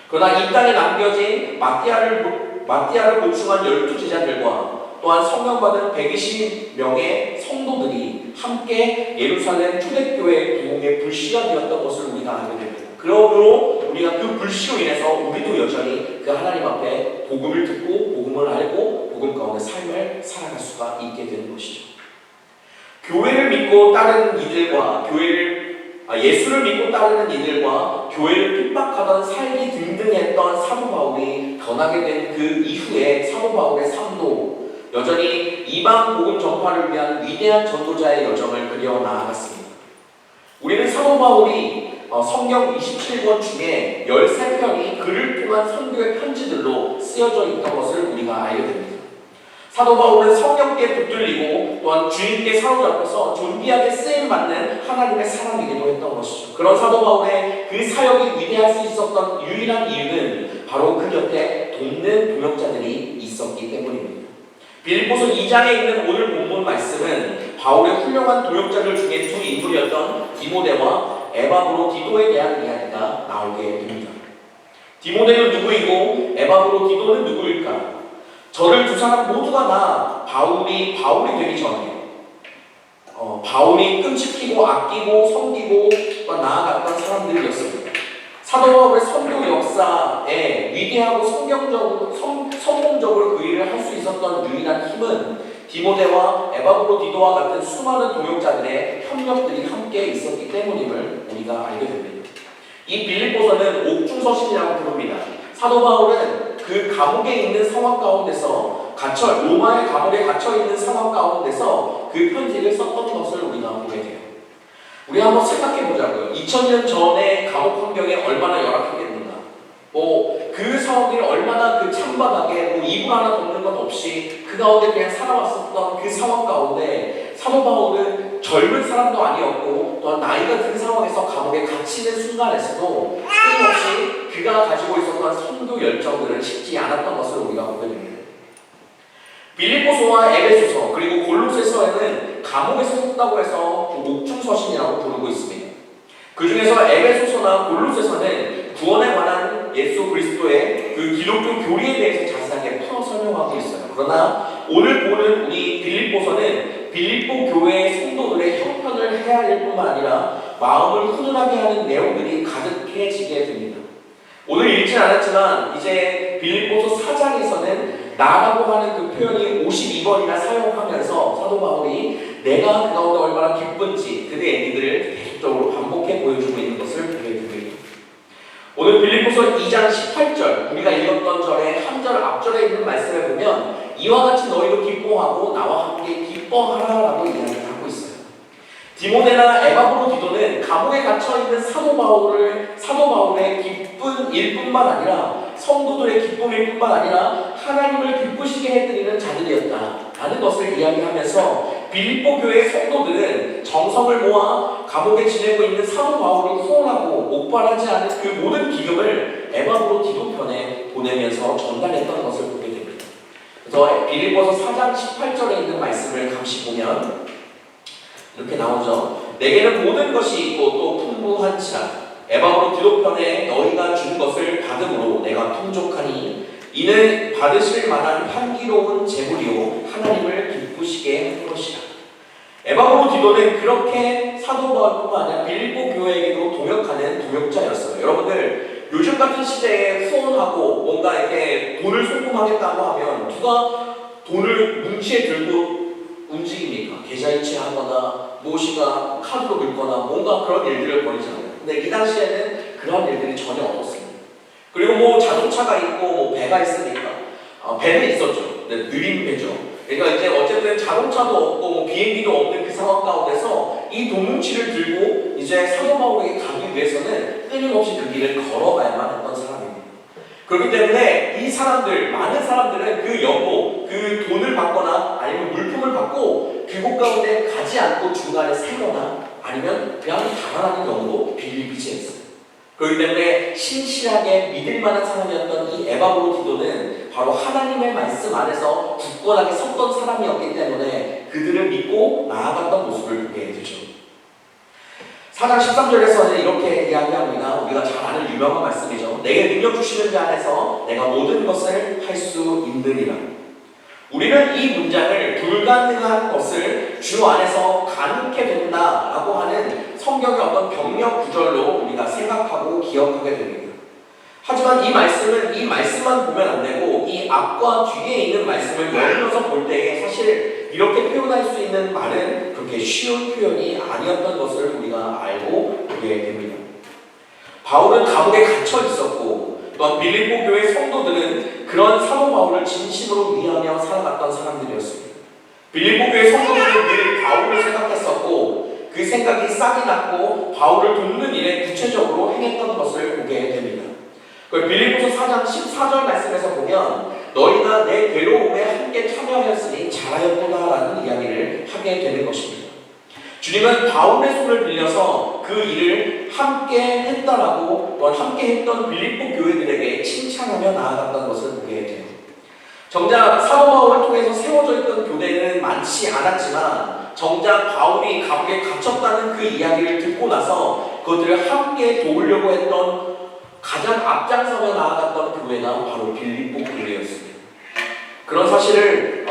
그러나 이 땅에 남겨진 마띠아를 보충한 12제자들과 또한 성령받은 120명의 성도들이 함께 예루살렘 초대교회의 부흥의 불씨가 되었던 것을 우리가 알게 됩니다. 그러므로 우리가 그 불씨로 인해서 우리도 여전히 그 하나님 앞에 복음을 듣고 복음을 알고 복음 가운데 삶을 살아갈 수가 있게 되는 것이죠. 교회를 믿고 따르는 이들과 예수를 믿고 따르는 이들과 교회를 핍박하던 살기 등등했던 사도 바울이 변하게 된 그 이후에 사도 바울의 삶도 여전히 이방 복음 전파를 위한 위대한 전도자의 여정을 그려 나아갔습니다. 우리는 사도 바울이 성경 27권 중에 13편이 그를 통한 선교의 편지들로 쓰여져 있던 것을 우리가 알게 됩니다. 사도 바울은 성령께 붙들리고 또한 주님께 사로잡혀서 존귀하게 쓰임받는 하나님의 사람이기도 했던 것이죠. 그런 사도 바울의 그 사역이 위대할 수 있었던 유일한 이유는 바로 그 곁에 돕는 동역자들이 있었기 때문입니다. 빌립보서 2장에 있는 오늘 본문 말씀은 바울의 훌륭한 동역자들 중에 두 인물이었던 디모데와 에바브로디도에 대한 이야기가 나오게 됩니다. 디모데는 누구이고 에바브로디도는 누구일까? 저를 두 사람 모두가 다 바울이 되기 전에 바울이 끔찍히고 아끼고 섬기고 나아갔던 사람들이었습니다. 사도 바울의 선교 역사에 위대하고 성공적으로 그 일을 할 수 있었던 유일한 힘은 디모데와 에바브로디도와 같은 수많은 동역자들의 협력들이 함께 있었기 때문임을 우리가 알게 됩니다. 이 빌립보서는 옥중서신이라고 부릅니다. 사도 바울은 그 감옥에 있는 상황 가운데서 로마의 감옥에 갇혀 있는 상황 가운데서 그 편지를 썼던 것을 우리가 보게 돼요. 우리 한번 생각해 보자고요. 2000년 전에 감옥 환경이 얼마나 열악했겠는가. 그 사람들이 얼마나 그 찬바닥에 이불 하나 덮는 것 없이 그 가운데 그냥 살아왔었던 그 상황 가운데 사도 바울은 젊은 사람도 아니었고 또한 나이가 든 상황에서 감옥에 갇히는 순간에서도 끊임없이 그가 가지고 있었던 선교 열정들을 식지 않았던 것을 우리가 보게 됩니다. 빌립보서와 에베소서 그리고 골로새서에는 감옥에서 썼다고 해서 옥중서신이라고 부르고 있습니다. 그 중에서 에베소서나 골로새서는 구원에 관한 예수 그리스도의 그 기독교 교리에 대해서 자세하게 풀어 설명하고 있어요. 그러나 오늘 보는 우리 빌립보서는 빌립보 교회의 성도들의 형편을 헤아릴 뿐만 아니라 마음을 훈훈하게 하는 내용들이 가득해지게 됩니다. 오늘 읽진 않았지만 이제 빌립보서 4장에서는 나라고 하는 그 표현이 52번이나 사용하면서 사도 바울이 내가 그 가운데 얼마나 기쁜지 그의 얘기들을 계속적으로 반복해 보여주고 있는 것을 보게 됩니다. 오늘 빌립보서 2장 18절 우리가 읽었던 절에 한 절 앞절에 있는 말씀을 보면 이와 같이 너희도 기뻐하고 나와 함께 기뻐하라라고 이야기를 하고 있어요. 디모데나 에바브로디도는 감옥에 갇혀 있는 사도 바울의 기쁜 일뿐만 아니라 성도들의 기쁨일 뿐만 아니라 하나님을 기쁘시게 해드리는 자들이었다라는 것을 이야기하면서 빌립보 교회 성도들은 정성을 모아 감옥에 지내고 있는 사도 바울을 후원하고 옥발하지 않은 그 모든 기금을 에바브로디도 편에 보내면서 전달했던 것을 보게 됩니다. 그래서 빌립보서 4장 18절에 있는 말씀을 감시 보면 이렇게 나오죠. 내게는 모든 것이 있고 또 풍부한지라 에바브로디도 편에 너희가 준 것을 받음으로 내가 풍족하니 이는 받으실 만한 향기로운 제물이요 하나님을 기쁘시게 할 것이라. 에바브로디도는 그렇게 사도 바울뿐만 아니라 빌립보 교회에게도 동역하는 동역자였어요. 여러분들 요즘 같은 시대에 후원하고 뭔가 이렇게 돈을 송금하겠다고 하면 누가 돈을 뭉치에 들고 움직입니까? 계좌이체하거나 무엇인가 카드로 긁거나 뭔가 그런 일들을 벌이잖아요. 근데 이 당시에는 그런 일들이 전혀 없었습니다. 그리고 뭐 자동차가 있고 뭐 배가 있으니까 배는 있었죠. 근데 느린 배죠. 그러니까 이제 어쨌든 자동차도 없고 뭐 비행기도 없는 그 상황 가운데서 이 돈뭉치를 들고 이제 사도 바울에게 가기 위해서는 끊임없이 그 길을 걸어가야만 했던 사람입니다. 그렇기 때문에 이 사람들, 많은 사람들은 그 연보, 그 돈을 받거나 아니면 물품을 받고 그곳 가운데 가지 않고 중간에 세거나 아니면 그냥 달아나는 경우도 비일비재했어요. 그렇기 때문에 신실하게 믿을 만한 사람이었던 이 에바브로디도는 바로 하나님의 말씀 안에서 굳건하게 섰던 사람이었기 때문에 그들을 믿고 나아갔던 모습을 보게 되죠. 4장 13절에서는 이렇게 이야기합니다. 우리가 잘 아는 유명한 말씀이죠. 내게 능력 주시는 자 안에서 내가 모든 것을 할 수 있느니라. 우리는 이 문장을 불가능한 것을 주 안에서 가능케 된다라고 하는 성경의 어떤 병력 구절로 우리가 생각하고 기억하게 됩니다. 하지만 이 말씀만 보면 안 되고 이 앞과 뒤에 있는 말씀을 연이어서 볼 때에 사실 이렇게 표현할 수 있는 말은 그렇게 쉬운 표현이 아니었던 것을 우리가 알고 보게 됩니다. 바울은 감옥에 갇혀 있었고 또한 빌립보 교회 성도들은 그런 사도 바울을 진심으로 위하며 살아갔던 사람들이었습니다. 빌립보 교회 성도들은 늘 바울을 생각했었고 그 생각이 싹이 났고 바울을 돕는 일에 구체적으로 행했던 것을 보게 됩니다. 빌립보서 4장 14절 말씀에서 보면 너희가 내 괴로움에 함께 참여하였으니 잘하였구나라는 이야기를 하게 되는 것입니다. 주님은 바울의 손을 빌려서 그 일을 함께 했다라고 또한 함께 했던 빌립보 교회들에게 칭찬하며 나아갔던 것을 보게 돼요. 정작 사도 바울을 통해서 세워져 있던 교대는 많지 않았지만 정작 바울이 감옥에 갇혔다는 그 이야기를 듣고 나서 그것들을 함께 도우려고 했던 가장 앞장서며 나아갔던 교회가 바로 빌립보 교회였습니다. 그런 사실은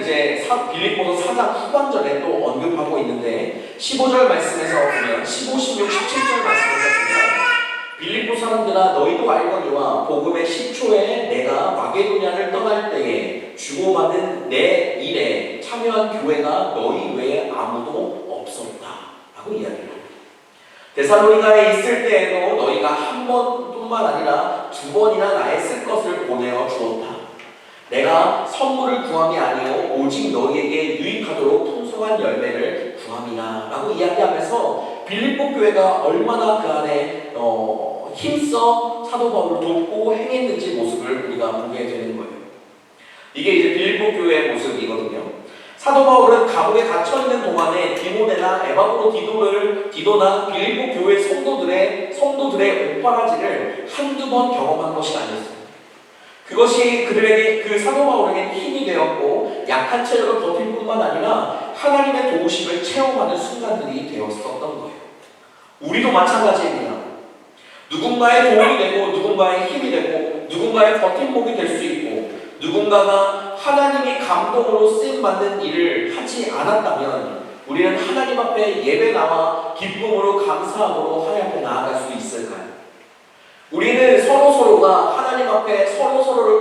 이제 빌립보서 4장 후반절에 또 언급하고 있는데 15절 말씀에서 보면 15, 16, 17절 말씀에서 보면 빌립보 사람들아 너희도 알거니와 복음의 10초에 내가 마게도냐를 떠날 때에 주고받은 내 일에 참여한 교회가 너희 외에 아무도 없었다 라고 이야기합니다. 데살로니가에 있을 때에도 너희가 한 번뿐만 아니라 두 번이나 나의 쓸 것을 보내어 주었다. 내가 선물을 구함이 아니요 오직 너희에게 유익하도록 풍성한 열매를 구함이라 라고 이야기하면서 빌립보 교회가 얼마나 그 안에 힘써 사도 바울을 돕고 행했는지 모습을 우리가 보게 되는 거예요. 이게 이제 빌립보 교회의 모습이거든요. 사도 바울은 감옥에 갇혀있는 동안에 디모데나 디도나 빌립보 교회 성도들의 옥바라지를 한두 번 경험한 것이 아니었습니다. 그것이 그들에게 그 사도 바울에게 힘이 되었고 약한 체력을 버틸 뿐만 아니라 하나님의 도우심을 체험하는 순간들이 되었었던 거예요. 우리도 마찬가지입니다. 누군가의 도움이 되고 누군가의 힘이 되고 누군가의 버팀목이 될 수 있고 누군가가 하나님이 감동으로 쓰임받는 일을 하지 않았다면 우리는 하나님 앞에 예배 나와 기쁨으로 감사함으로 하나님 앞에 나아갈 수 있을까요? 우리는 서로서로가 하나님 앞에 서로서로를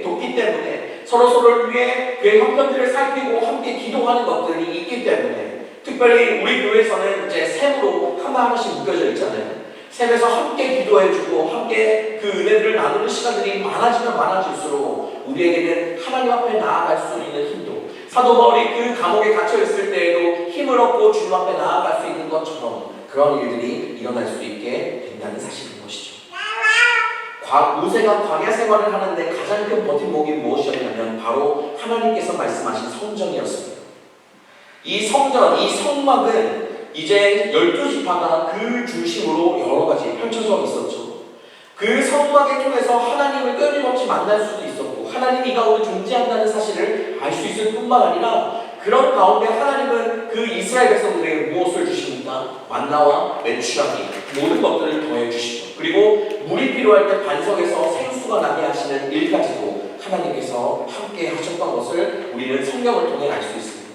돕기 때문에 서로서로를 위해 그의 형편들을 살피고 함께 기도하는 것들이 있기 때문에 특별히 우리 교회에서는 이제 샘으로 하나하나씩 묶여져 있잖아요. 샘에서 함께 기도해주고 함께 그 은혜들을 나누는 시간들이 많아지면 많아질수록 우리에게는 하나님 앞에 나아갈 수 있는 힘도 사도 바울이 그 감옥에 갇혀 있을 때에도 힘을 얻고 주님 앞에 나아갈 수 있는 것처럼 그런 일들이 일어날 수 있게 된다는 사실인 것이죠. 모세가 광야 생활을 하는데 가장 큰 버팀목이 무엇이었냐면 바로 하나님께서 말씀하신 성전이었습니다. 이 성전, 이 성막은 이제 12지파가 그 중심으로 여러 가지 펼쳐져 있었죠. 그 성막을 통해서 하나님을 끊임없이 만날 수도 있었고 하나님이 이 가운데 존재한다는 사실을 알 수 있을 뿐만 아니라 그런 가운데 하나님은 그 이스라엘 백성들에게 무엇을 주십니까? 만나와 메추라기 모든 것들을 더해 주시죠. 그리고 물이 필요할 때 반석에서 생수가 나게 하시는 일까지도 하나님께서 함께 하셨던 것을 우리는 성경을 통해 알 수 있습니다.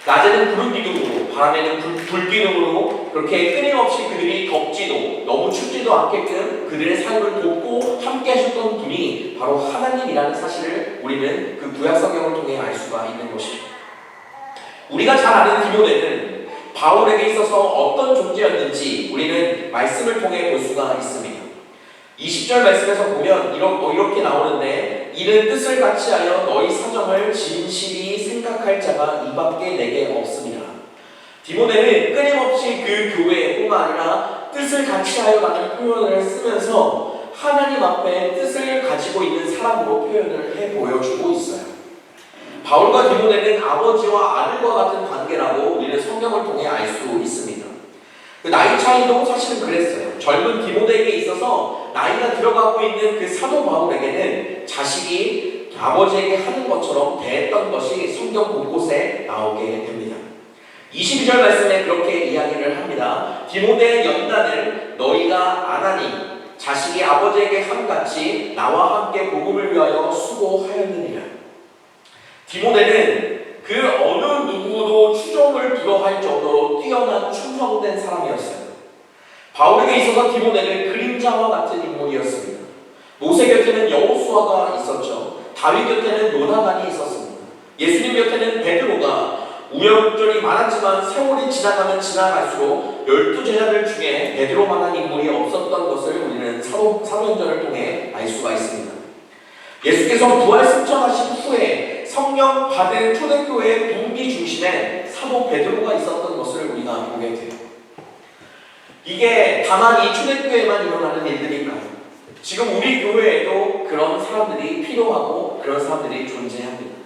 낮에는 구름 기둥으로 밤에는 불 기둥으로 그렇게 끊임없이 그들이 덥지도 너무 춥지도 않게끔 그들의 삶을 돕고 함께 하셨던 분이 바로 하나님이라는 사실을 우리는 그 구약 성경을 통해 알 수가 있는 것입니다. 우리가 잘 아는 디모데는 바울에게 있어서 어떤 존재였는지 우리는 말씀을 통해 볼 수가 있습니다. 20절 말씀에서 보면 이렇게 나오는데 이는 뜻을 같이 하여 너희 사정을 진실이 생각할 자가 이밖에 내게 없습니다. 디모데는 끊임없이 그 교회뿐만 아니라 뜻을 같이 하여라는 표현을 쓰면서 하나님 앞에 뜻을 가지고 있는 사람으로 표현을 해 보여주고 있어요. 바울과 디모데는 아버지와 아들과 같은 관계라고 우리는 성경을 통해 알 수 있습니다. 그 나이 차이도 사실은 그랬어요. 젊은 디모데에게 있어서 나이가 들어가고 있는 그 사도 바울에게는 자식이 아버지에게 하는 것처럼 대했던 것이 성경 곳곳에 나오게 됩니다. 22절 말씀에 그렇게 이야기를 합니다. 디모데의 연단을 너희가 안 하니 자식이 아버지에게 함같이 나와 함께 복음을 위하여 수고하였느니라. 디모데는 그 어느 누구도 추종을 불허할 정도로 뛰어난 충성된 사람이었어요. 바울에게 있어서 디모데는 그림자와 같은 인물이었습니다. 모세 곁에는 여호수아가 있었죠. 다윗 곁에는 요나단이 있었습니다. 예수님 곁에는 베드로가 우여곡절이 많았지만 세월이 지나가면 지나갈수록 12제자들 중에 베드로만한 인물이 없었던 것을 우리는 사도행전을 통해 알 수가 있습니다. 예수께서 부활 승천하신 후에 성령 받은 초대교회의 동기 중심에 사도 베드로가 있었던 것을 우리가 보게 돼요. 이게 다만 이 초대교회에만 일어나는 일들일까요? 지금 우리 교회에도 그런 사람들이 필요하고 그런 사람들이 존재합니다.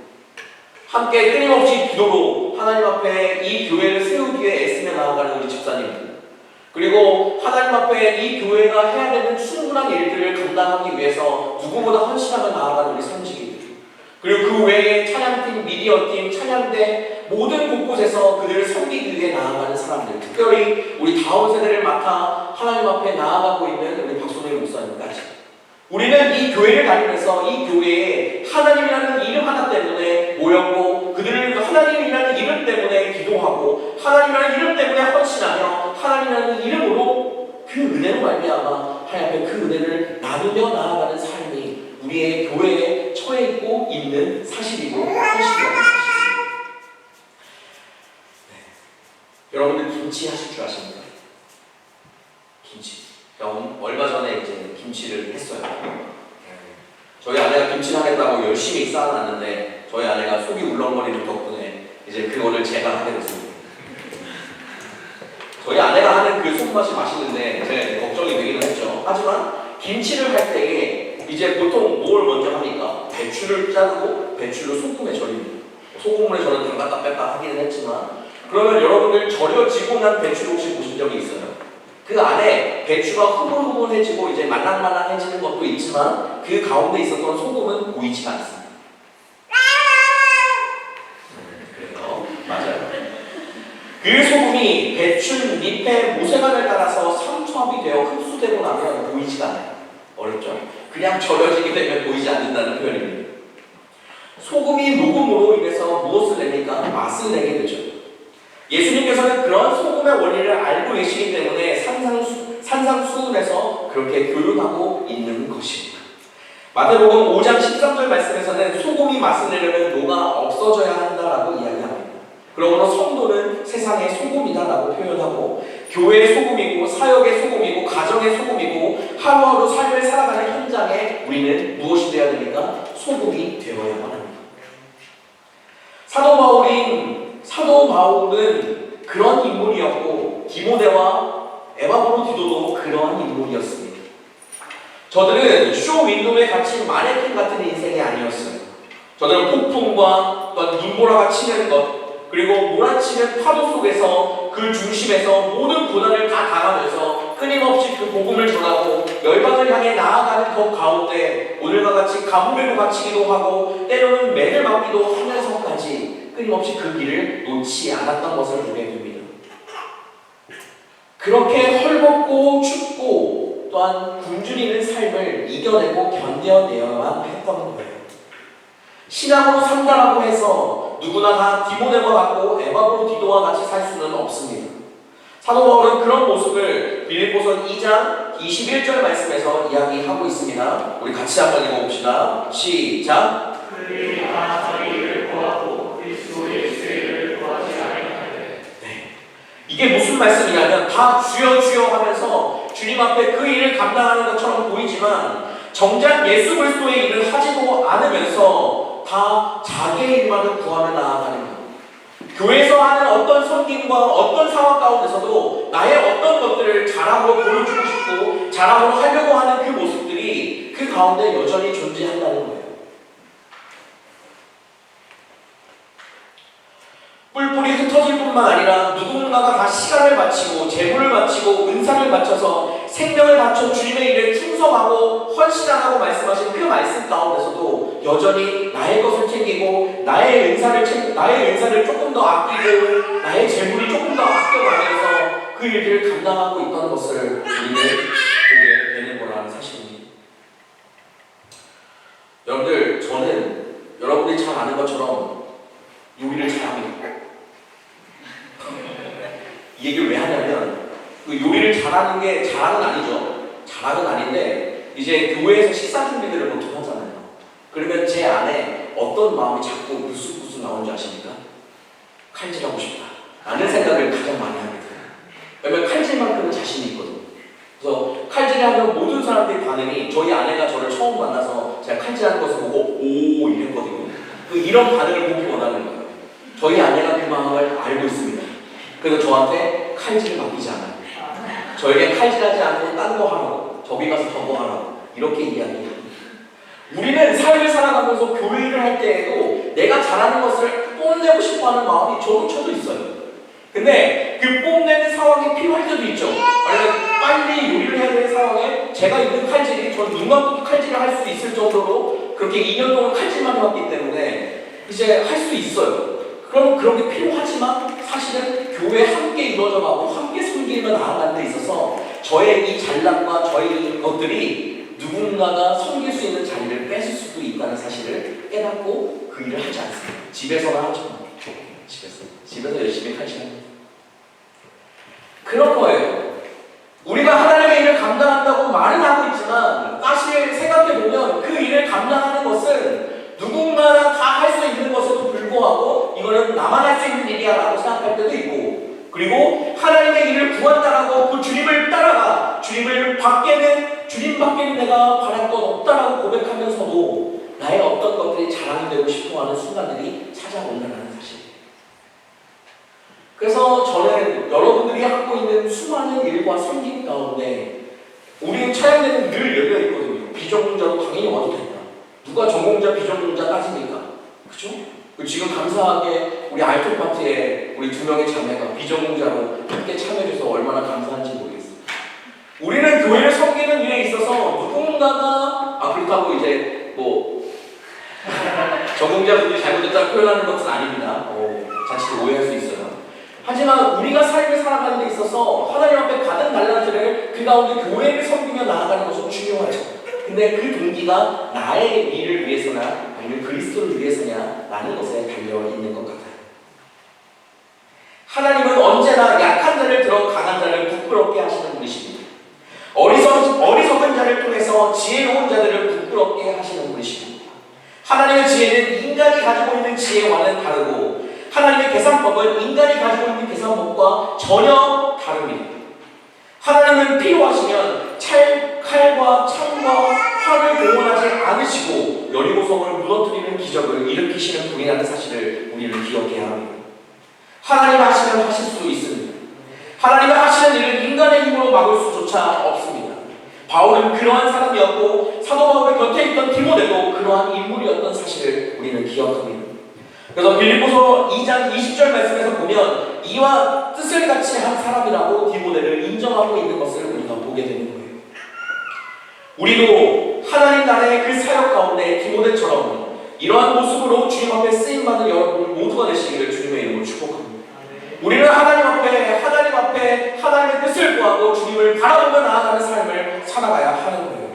함께 끊임없이 기도로 하나님 앞에 이 교회를 세우기 위해 애쓰며 나아가는 우리 집사님들, 그리고 하나님 앞에 이 교회가 해야 되는 충분한 일들을 감당하기 위해서 누구보다 헌신하며 나아가는 우리 선지기들, 그리고 그 외에 찬양팀, 미디어팀, 찬양대 모든 곳곳에서 그들을 섬기기 위해 나아가는 사람들, 특별히 우리 다음 세대를 맡아 하나님 앞에 나아가고 있는 우리 박소민 목사님까지, 우리는 이 교회를 다니면서 이 교회에 하나님이라는 이름 하나 때문에 모였고 그들을 하나님이라는 이름 때문에 기도하고 하나님이라는 이름 때문에 헌신하며 하나님이라는 이름으로 그 은혜로 말미암아 하나님의 그 은혜를 나누며 나아가는 삶이 우리의 교회에 처해 있고 있는 사실이고 현실이라는 사실입니다. 네. 여러분들 김치 하실 줄 아십니까? 김치. 얼마 전에 이제 김치를 했어요. 저희 아내가 김치를 하겠다고 열심히 쌓아놨는데 저희 아내가 속이 울렁거리는 덕분에 이제 그거를 제가 하게 됐습니다. 저희 아내가 하는 그 손맛이 맛있는데 제가 걱정이 되기는 했죠. 하지만 김치를 할 때에 이제 보통 뭘 먼저 합니까? 배추를 자르고 배추를 소금에 절입니다. 소금물에 저는 담갔다 뺐다 하기는 했지만, 그러면 여러분들 절여지고 난 배추를 혹시 보신 적이 있어요? 그 안에 배추가 흐물흐물해지고 이제 말랑말랑해지는 것도 있지만 그 가운데 있었던 소금은 보이지가 않습니다. 그래요. 맞아요. 그 소금이 배추 밑에 모세관을 따라서 삼투압이 되어 흡수되고 나면 보이지가 않아요. 어렵죠? 그냥 절여지게 되면 보이지 않는다는 표현입니다. 소금이 녹음으로 인해서 무엇을 냅니까? 맛을 내게 되죠. 예수님께서는 그런 소금의 원리를 알고 계시기 때문에 산상수훈에서 그렇게 교육하고 있는 것입니다. 마태복음 5장 13절 말씀에서는 소금이 맛을 내려면 녹아 없어져야 한다라고 이야기합니다. 그러므로 성도는 세상의 소금이다라고 표현하고 교회의 소금이고 사역의 소금이고 가정의 소금이고 하루하루 삶을 살아가는 현장에 우리는 무엇이 되어야 됩니까? 소금이 되어야만 합니다. 사도 여러분이었습니다. 저들은 쇼 윈도우에 갇힌 마네킹 같은 인생이 아니었어요. 저들은 폭풍과 또한 눈보라가 치는 것, 그리고 몰아치는 파도 속에서 그 중심에서 모든 고난을 다 당하면서 끊임없이 그 복음을 전하고 열방을 향해 나아가는 그 가운데 오늘과 같이 감옥에도 갇히기도 하고 때로는 매를 맞기도 하면서까지 끊임없이 그 길을 놓지 않았던 것을 보게 됩니다. 그렇게 헐벗고 춥고 또한 굶주리는 삶을 이겨내고 견뎌내야만 했던 거예요. 신앙으로 산다라고 해서 누구나 다 디모데와 같고 에바브로디도와 같이 살 수는 없습니다. 사도 바울은 그런 모습을 빌립보서 2장 21절 말씀에서 이야기하고 있습니다. 우리 같이 한번 읽어봅시다. 시작. 그리가 저희를 구하고 그리스도 예수의 일을 구하지 아니하되. 이게 무슨 말씀이냐면 다 주여 주여 하면서 주님 앞에 그 일을 감당하는 것처럼 보이지만 정작 예수 그리스도의 일을 하지도 않으면서 다 자기의 일만을 구하며 나아가는 거예요. 교회에서 하는 어떤 섬김과 어떤 상황 가운데서도 나의 어떤 것들을 자랑으로 보여주고 싶고 자랑으로 하려고 하는 그 모습들이 그 가운데 여전히 존재한다는 거예요. 뿔뿔이 흩어질 뿐만 아니라 누군가가 다 시간을 바치고 재물을 바치고 은사를 바쳐서 생명을 바쳐 주님의 일을 충성하고 헌신하라고 말씀하신 그 말씀 가운데서도 여전히 나의 것을 챙기고 나의 은사를 조금 더 아끼고 나의 재물을 조금 더 아껴가면서 그 일들을 감당하고 있던 것을 우리는 보게 되는 거라는 사실입니다. 여러분들, 저는 여러분들이 잘 아는 것처럼 요리를 잘합니다. 이 얘기를 왜 하냐면 그 요리를 잘하는 게 자랑은 아니죠. 자랑은 아닌데 이제 교회에서 식사 준비들을 보통 하잖아요. 그러면 제 안에 어떤 마음이 자꾸 불쑥불쑥 나오는지 아십니까? 칼질하고 싶다 라는 생각을 가장 많이 하게 돼요. 왜냐면 칼질만큼은 자신이 있거든요. 그래서 칼질하면 모든 사람들의 반응이 저희 아내가 저를 처음 만나서 제가 칼질하는 것을 보고 오 이랬거든요. 이런 반응을 보기 원하는 거예요. 저희 아내가 그 마음을 알고 있습니다. 그래서 저한테 칼질을 맡기지 않아요. 저에게 칼질하지 않고 딴 거 하라고, 저기 가서 저거 하라고 이렇게 이야기해요. 우리는 삶을 살아가면서 교회 일을 할 때에도 내가 잘하는 것을 뽐내고 싶어하는 마음이 저도 있어요. 근데 그 뽐내는 상황이 필요할 때도 있죠. 아니면 빨리 요리를 해야 되는 상황에 제가 있는 칼질이 전 눈 감고도 칼질을 할 수 있을 정도로 그렇게 2년 동안 칼질만 해왔기 때문에 이제 할 수 있어요. 그럼 그런 게 필요하지만 사실은 교회에 함께 이루어져가고 함께 섬기며 나아가는 데 있어서 저의 이 잘남과 저의 것들이 누군가가 섬길 수 있는 자리를 뺏을 수도 있다는 사실을 깨닫고 그 일을 하지 않습니다. 집에서나 하죠. 집에서 열심히 칼질합니다. 그런 거예요. 우리가 하나님의 일을 감당한다고 말은 하고 있지만 사실 생각해보면 그 일을 감당하는 것은 누군가나 다 할 수 있는 것에도 불구하고 이거는 나만 할 수 있는 일이야 라고 생각할 때도 있고, 그리고 하나님의 일을 구한다라고 그 주님을 따라가 주님 밖에는 내가 바랄 것 없다라고 고백하면서도 나의 어떤 것들이 자랑이 되고 싶어하는 순간들이 찾아온다는 사실. 그래서 저는 여러분들이 하고 있는 수많은 일과 섬김 가운데 우리 차양대는 늘 열려있거든요. 비전공자도 당연히 와도 된다. 누가 전공자, 비전공자 따집니까? 그죠? 지금 감사하게 우리 알토 파티에 우리 2명의 자매가 비전공자로 함께 참여해줘서 얼마나 감사한지 모르겠어요. 우리는 교회를 섬기는 일에 있어서 누군가가 그렇다고 이제 전공자분들이 잘못했다고 표현하는 것은 아닙니다. 자칫 오해할 수 있어요. 하지만 우리가 삶을 살아가는 데 있어서 하나님 앞에 가는 달란트를 그 가운데 교회를 섬기며 나아가는 것은 중요하죠. 근데 그 동기가 나의 일을 위해서나 아니면 그리스도를 위해서냐 라는 것에 달려있는 것 같아요. 하나님은 언제나 약한 자를 들어 강한 자를 부끄럽게 하시는 분이십니다. 어리석은 자를 통해서 지혜로운 자들을 부끄럽게 하시는 분이십니다. 하나님의 지혜는 인간이 가지고 있는 지혜와는 다르고 하나님의 계산법은 인간이 가지고 있는 계산법과 전혀 다릅니다. 하나님은 필요하시면 칼과 창과 활을 동원하지 않으시고 여리고성을 무너뜨리는 기적을 일으키시는 분이라는 사실을 우리는 기억해야 합니다. 하나님 하시면 하실 수 있습니다. 하나님이 하시는 일을 인간의 힘으로 막을 수조차 없습니다. 바울은 그러한 사람이었고 사도 바울의 곁에 있던 디모데도 그러한 인물이었던 사실을 우리는 기억합니다. 그래서 빌립보서 2장 20절 말씀에서 보면 이와 뜻을 같이 한 사람이라고 디모데를 인정하고 있는 것을 우리가 보게 되는 거예요. 우리도 하나님 나라의 그 사역 가운데 디모데처럼 이러한 모습으로 주님 앞에 쓰임받는 여러분 모두가 되시기를 주님의 이름으로 축복합니다. 우리는 하나님 앞에 하나님의 뜻을 구하고 주님을 바라보며 나아가는 삶을 살아가야 하는 거예요.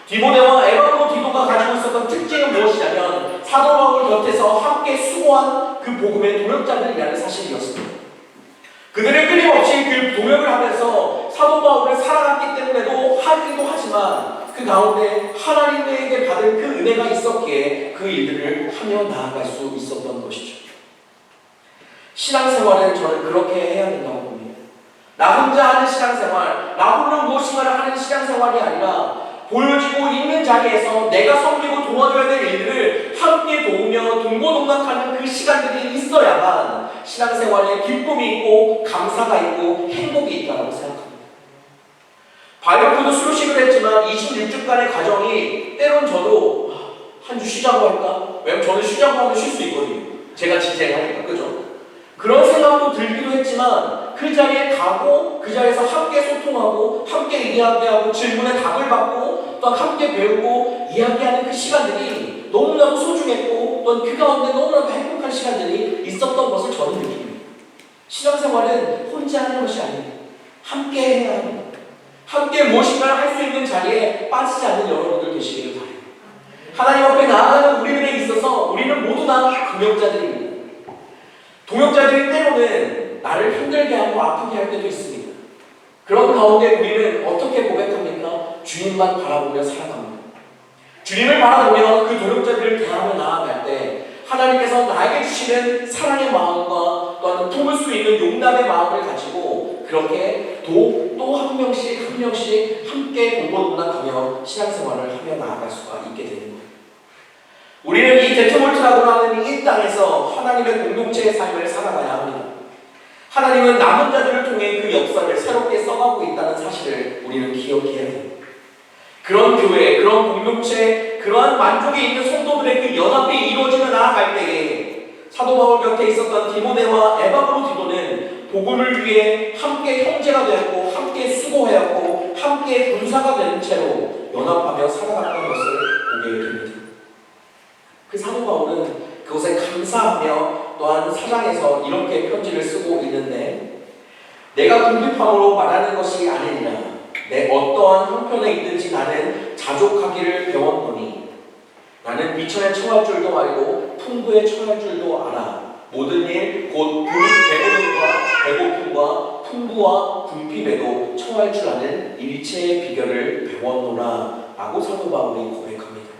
디모데와 에바브로디도가 가지고 있었던 특징은 무엇이냐면 사도 바울 곁에서 함께 수고한 그 복음의 동역자들이라는 사실이었습니다. 그들은 끊임없이 그 동역을 하면서 사도 바울을 사랑했기 때문에도 하기도 하지만 그 가운데 하나님에게 받은 그 은혜가 있었기에 그 일들을 하며 나아갈 수 있었던 것이죠. 신앙생활은 저는 그렇게 해야 된다고 봅니다. 나 혼자 하는 신앙생활, 나 홀로 무엇인가를 하는 신앙생활이 아니라 보여지고 있는 자리에서 내가 섬기고 도와줘야 될 일들을 함께 도우며 동고동락하는 그 시간들이 있어야만 신앙생활에 기쁨이 있고 감사가 있고 행복이 있다고 생각합니다. 바이오프도 수료식을 했지만 26주간의 과정이 때론 저도 한 주 쉬자고 할까? 왜냐면 저는 쉬자고 하면 쉴 수 있거든요. 제가 진행하니까, 그죠? 그런 생각도 들기도 했지만 그 자리에 가고 그 자리에서 함께 소통하고 함께 이야기하고 질문에 답을 받고 또 함께 배우고 이야기하는 그 시간들이 너무나도 소중했고 또 그 가운데 너무나도 행복한 시간들이 있었던 것을 저는 느낍니다. 신앙생활은 혼자 하는 것이 아닙니다. 함께 해야 합니다. 함께 무엇인가를 할 수 있는 자리에 빠지지 않는 여러분들 되시기를 바랍니다. 하나님 앞에 나아가는 우리들에 있어서 우리는 모두 다 동역자들입니다. 동역자들이 때로는 나를 힘들게 하고 아프게 할 때도 있습니다. 그런 가운데 우리는 어떻게 고백합니까? 주님만 바라보며 살아갑니다. 주님을 바라보며 그 동역자들을 대하며 나아갈 때 하나님께서 나에게 주시는 사랑의 마음과 또한 품을 수 있는 용납의 마음을 가지고 그렇게 또 한 명씩 함께 동고동락하며 신앙생활을 하며 나아갈 수가 있게 되는 거예요. 우리는 이 데트몰트라고 하는 이 땅에서 하나님의 공동체의 삶을 살아가야 합니다. 하나님은 남은 자들을 통해 그 역사를 새롭게 써가고 있다는 사실을 우리는 기억해야 해요. 그런 교회, 그런 공동체, 그러한 만족이 있는 성도들의 그 연합이 이루어지며 나아갈 때에 사도 바울 곁에 있었던 디모데와 에바브로디도는 복음을 위해 함께 형제가 되었고 함께 수고하였고 함께 군사가 된 채로 연합하며 살아갔던 것을 보게 됩니다. 그 사도 바울은 그것에 감사하며 또한 사장에서 이렇게 편지를 쓰고 있는데 내가 궁핍함으로 말하는 것이 아니니라 내 어떠한 형편에 있든지 나는 자족하기를 배웠노니 나는 비천에 처할 줄도 알고 풍부에 처할 줄도 알아 모든 일 곧 배고픔과 풍부와 궁핍에도 처할 줄 아는 일체의 비결을 배웠노라 라고 사도 바울이 고백합니다.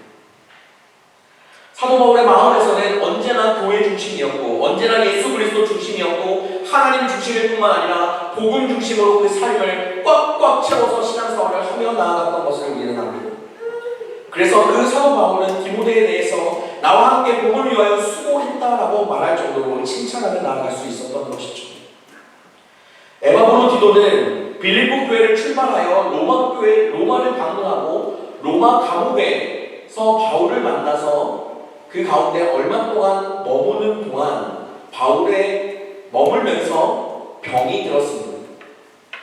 사도 바울의 마음에서는 언제나 교회 중심이었고 언제나 예수 그리스도 중심이었고 하나님 중심일 뿐만 아니라 복음 중심으로 그 삶을 꽉꽉 채워서 신앙생활을 하며 나아갔던 것을 우리는 압니다. 그래서 그 사도 바울은 디모데에 대해서 나와 함께 복음을 위하여 수고했다라고 말할 정도로 칭찬하며 나아갈 수 있었던 것이죠. 에바브로디도는 빌립보 교회를 출발하여 로마를 방문하고 로마 감옥에서 바울을 만나서 그 가운데 얼마 동안 머무는 동안 바울에 머물면서 병이 들었습니다.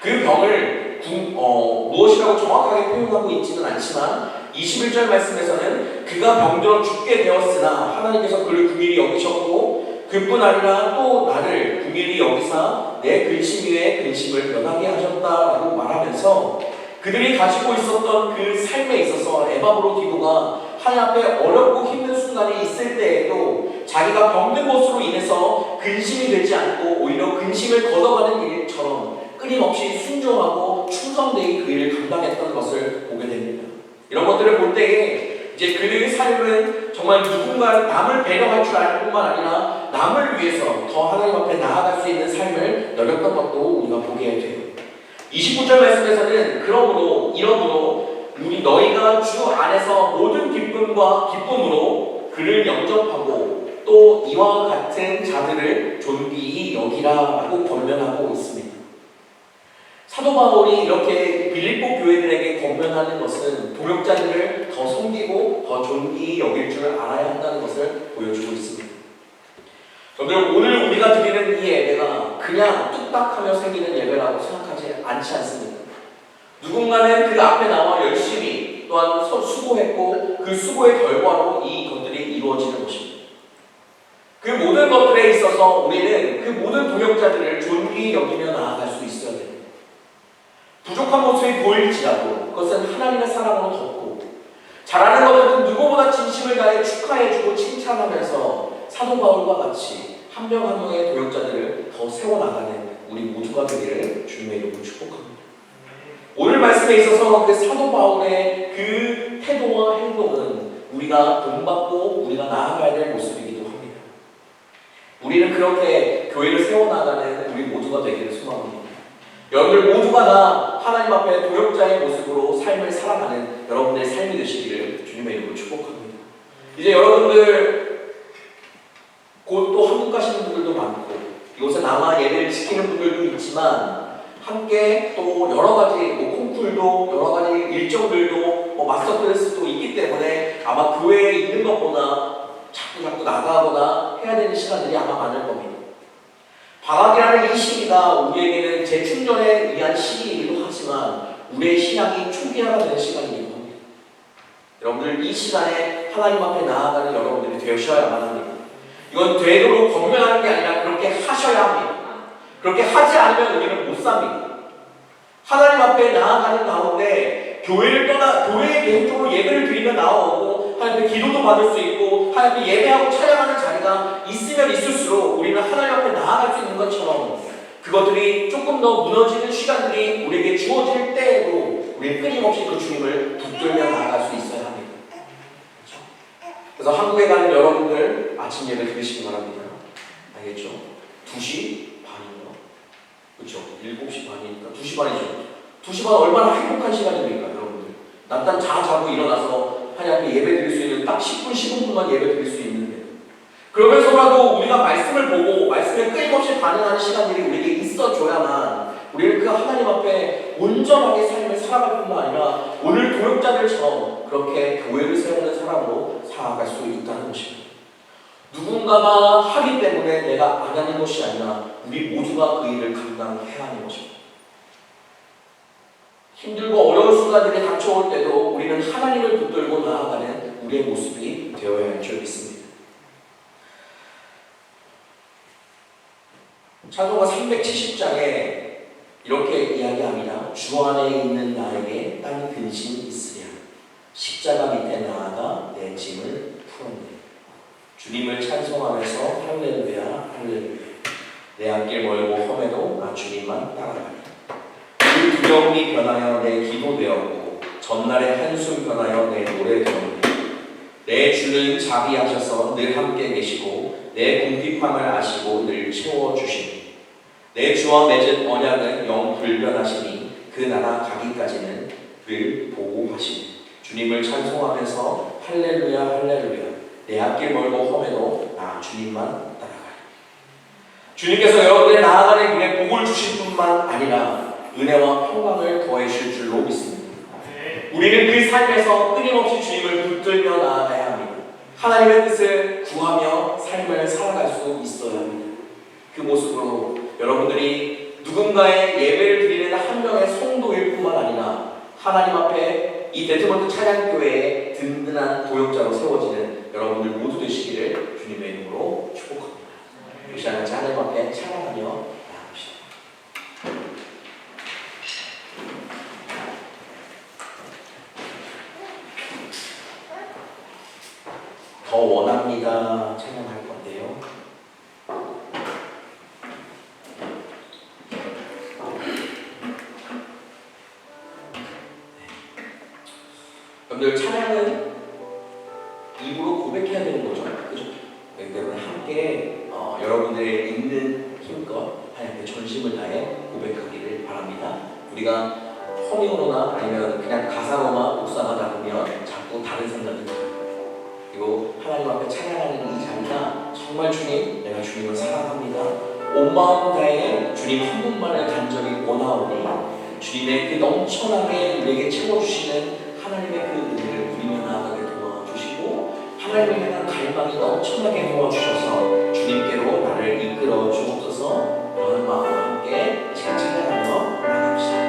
그 병을 무엇이라고 정확하게 표현하고 있지는 않지만 21절 말씀에서는 그가 병들어 죽게 되었으나 하나님께서 그를 긍휼히 여기셨고 그뿐 아니라 또 나를 긍휼히 여기사 내 근심 위에 근심을 면하게 하셨다라고 말하면서 그들이 가지고 있었던 그 삶에 있어서 에바브로디도가 하나님 앞에 어렵고 힘든 순간이 있을 때에도 자기가 병든 것으로 인해서 근심이 되지 않고 오히려 근심을 걷어가는 일처럼 끊임없이 순종하고 충성되이 그 일을 감당했던 것을 보게 됩니다. 이런 것들을 볼 때에 이제 그들의 삶은 정말 누군가 남을 배려할 줄 알 뿐만 아니라 남을 위해서 더 하나님 앞에 나아갈 수 있는 삶을 누렸던 것도 우리가 보게 돼요. 29절 말씀에서는 이러므로 우리 너희가 주 안에서 모든 기쁨으로 그를 영접하고 또 이와 같은 자들을 존귀히 여기라라고 권면하고 있습니다. 사도 바울이 이렇게 빌립보 교회들에게 권면하고 공연하는 것은 동역자들을 더 섬기고 더 존귀히 여길 줄 알아야 한다는 것을 보여주고 있습니다. 여러분, 오늘 우리가 드리는 이 예배가 그냥 뚝딱하며 생기는 예배라고 생각하지 않지 않습니다. 누군가는 그 앞에 나와 열심히 또한 수고했고 그 수고의 결과로 이 것들이 이루어지는 것입니다. 그 모든 것들에 있어서 우리는 그 모든 동역자들을 존귀히 여기며 나아갈 수 있어야 됩니다. 부족한 모습이 보일지라도 그것은 하나님의 사랑으로 덮고 잘하는 것들은 누구보다 진심을 다해 축하해주고 칭찬하면서 사도 바울과 같이 한 명 한 명의 동역자들을 더 세워나가는 우리 모두가 되기를 주님의 이름으로 축복합니다. 오늘 말씀에 있어서 그 사도 바울의 그 태도와 행동은 우리가 본받고 우리가 나아가야 될 모습이기도 합니다. 우리는 그렇게 교회를 세워나가는 우리 모두가 되기를 소망합니다. 여러분들 모두가 다 하나님 앞에 동역자의 모습으로 삶을 살아가는 여러분들의 삶이 되시기를 주님의 이름으로 축복합니다. 이제 여러분들 곧 또 한국 가시는 분들도 많고 이곳에 남아 예배를 지키는 분들도 있지만 함께 또 여러 가지 콩쿨도 여러 가지 일정들도 마스터 클래스도 있기 때문에 아마 교회에 있는 것보다 자꾸 나가거나 해야 되는 시간들이 아마 많을 겁니다. 방학이라는 이 시기가 우리에게는 재충전에 의한 시기이기도 하지만 우리의 신앙이 초기화가 되는 시간이기도 합니다. 여러분들 이 시간에 하나님 앞에 나아가는 여러분들이 되셔야만 합니다. 이건 되도록 권면하는 게 아니라 그렇게 하셔야 합니다. 그렇게 하지 않으면 우리는 못 삽니다. 하나님 앞에 나아가는 가운데 교회에 계속적으로 예배를 드리며 나오고 하나님 앞에 기도도 받을 수 있고 하나님 앞에 예배하고 찬양하는 자리가 있으면 있을수록 우리는 하나님 앞에 나아갈 수 있는 것처럼 그것들이 조금 더 무너지는 시간들이 우리에게 주어질 때에도 우리는 끊임없이 그 주님을 붙들며 나아갈 수 있어야 합니다. 그래서 한국에 가는 여러분들 아침 예배 드리시기 바랍니다. 알겠죠? 2시 반인가? 그렇죠? 7시 반이니까 2시 반이죠. 2시 반 얼마나 행복한 시간입니까, 여러분들? 낮잠 자고 일어나서 하나님 앞에 예배 드릴 수 있는 딱 10분, 15분만 예배 드릴 수 있는데 그러면서라도 우리가 말씀을 보고 말씀에 끊임없이 반응하는 시간들이 우리에게 있어줘야만 우리는 그 하나님 앞에 온전하게 삶을 살아갈 뿐만 아니라 오늘 동역자들처럼 그렇게 교회를 세우는 사람으로 살아갈 수 있다는 것입니다. 누군가가 하기 때문에 내가 안 하는 것이 아니라 우리 모두가 그 일을 감당해야 하는 것입니다. 힘들고 어려운 순간들이 닥쳐올 때도 우리는 하나님을 붙들고 나아가는 우리의 모습이 되어야 할 줄 믿습니다. 찬송가 370장에 이렇게 이야기합니다. 주 안에 있는 나에게 딴 근심 있으랴. 십자가 밑에 나아가 내 짐을 풀었네. 주님을 찬송하면서 할렐루야 할렐루야. 내 앞길 멀고 험해도 나 주님만 따라가리. 그 두려움이 변하여 내 기도 되었고 전날의 한숨 변하여 내 노래 되었네. 내 주는 자비하셔서 늘 함께 계시고 내 궁핍함을 아시고 늘 채워주시니 내 주와 맺은 언약은 영 불변하시니 그 나라 가기까지는 늘 보호하시니 주님을 찬송하면서 할렐루야 할렐루야 내 앞길 멀고 험해도 나 주님만 따라가리. 주님께서 여러분들의 나아가는 길에 복을 주실 뿐만 아니라 은혜와 평강을 더해 주실 줄로 믿습니다. 우리는 그 삶에서 끊임없이 주님을 붙들며 나아가야 합니다. 하나님의 뜻을 구하며 삶을 살아갈 수 있어야 합니다. 그 모습으로 여러분들이 누군가의 예배를 드리는 한 명의 성도일 뿐만 아니라 하나님 앞에 이 데트먼트 찬양교회의 든든한 도역자로 세워지는 여러분들 모두 되시기를 주님의 이름으로 축복합니다. 이 시간에 하나님 앞에 찬양하며 나아갑시다. 더 원합니다 찬양할 건데요. 여러분들 찬양은 입으로 고백해야 되는 거죠. 그죠? 그렇기 때문에 함께 여러분들의 있는 힘껏 하나님께 전심을 다해 고백하기를 바랍니다. 우리가 허밍으로나 아니면 그냥 가사로만 묵상하다 보면 자꾸 다른 생각이 들어요. 그리고 하나님 앞에 찬양하는 이 자리가 정말 주님, 내가 주님을 사랑합니다. 온 마음 다해 주님 한 분만을 간절히 원하오니 주님의 그 넘쳐나게 우리에게 채워주시는 하나님의 그 은혜를 누리며 나아가게 도와주시고 하나님을 향한 갈망이 넘쳐나게 도와주셔서 주님께로 나를 이끌어 주옵소서. 그런 마음과 함께 이 시간 찬양하며 나아갑시다.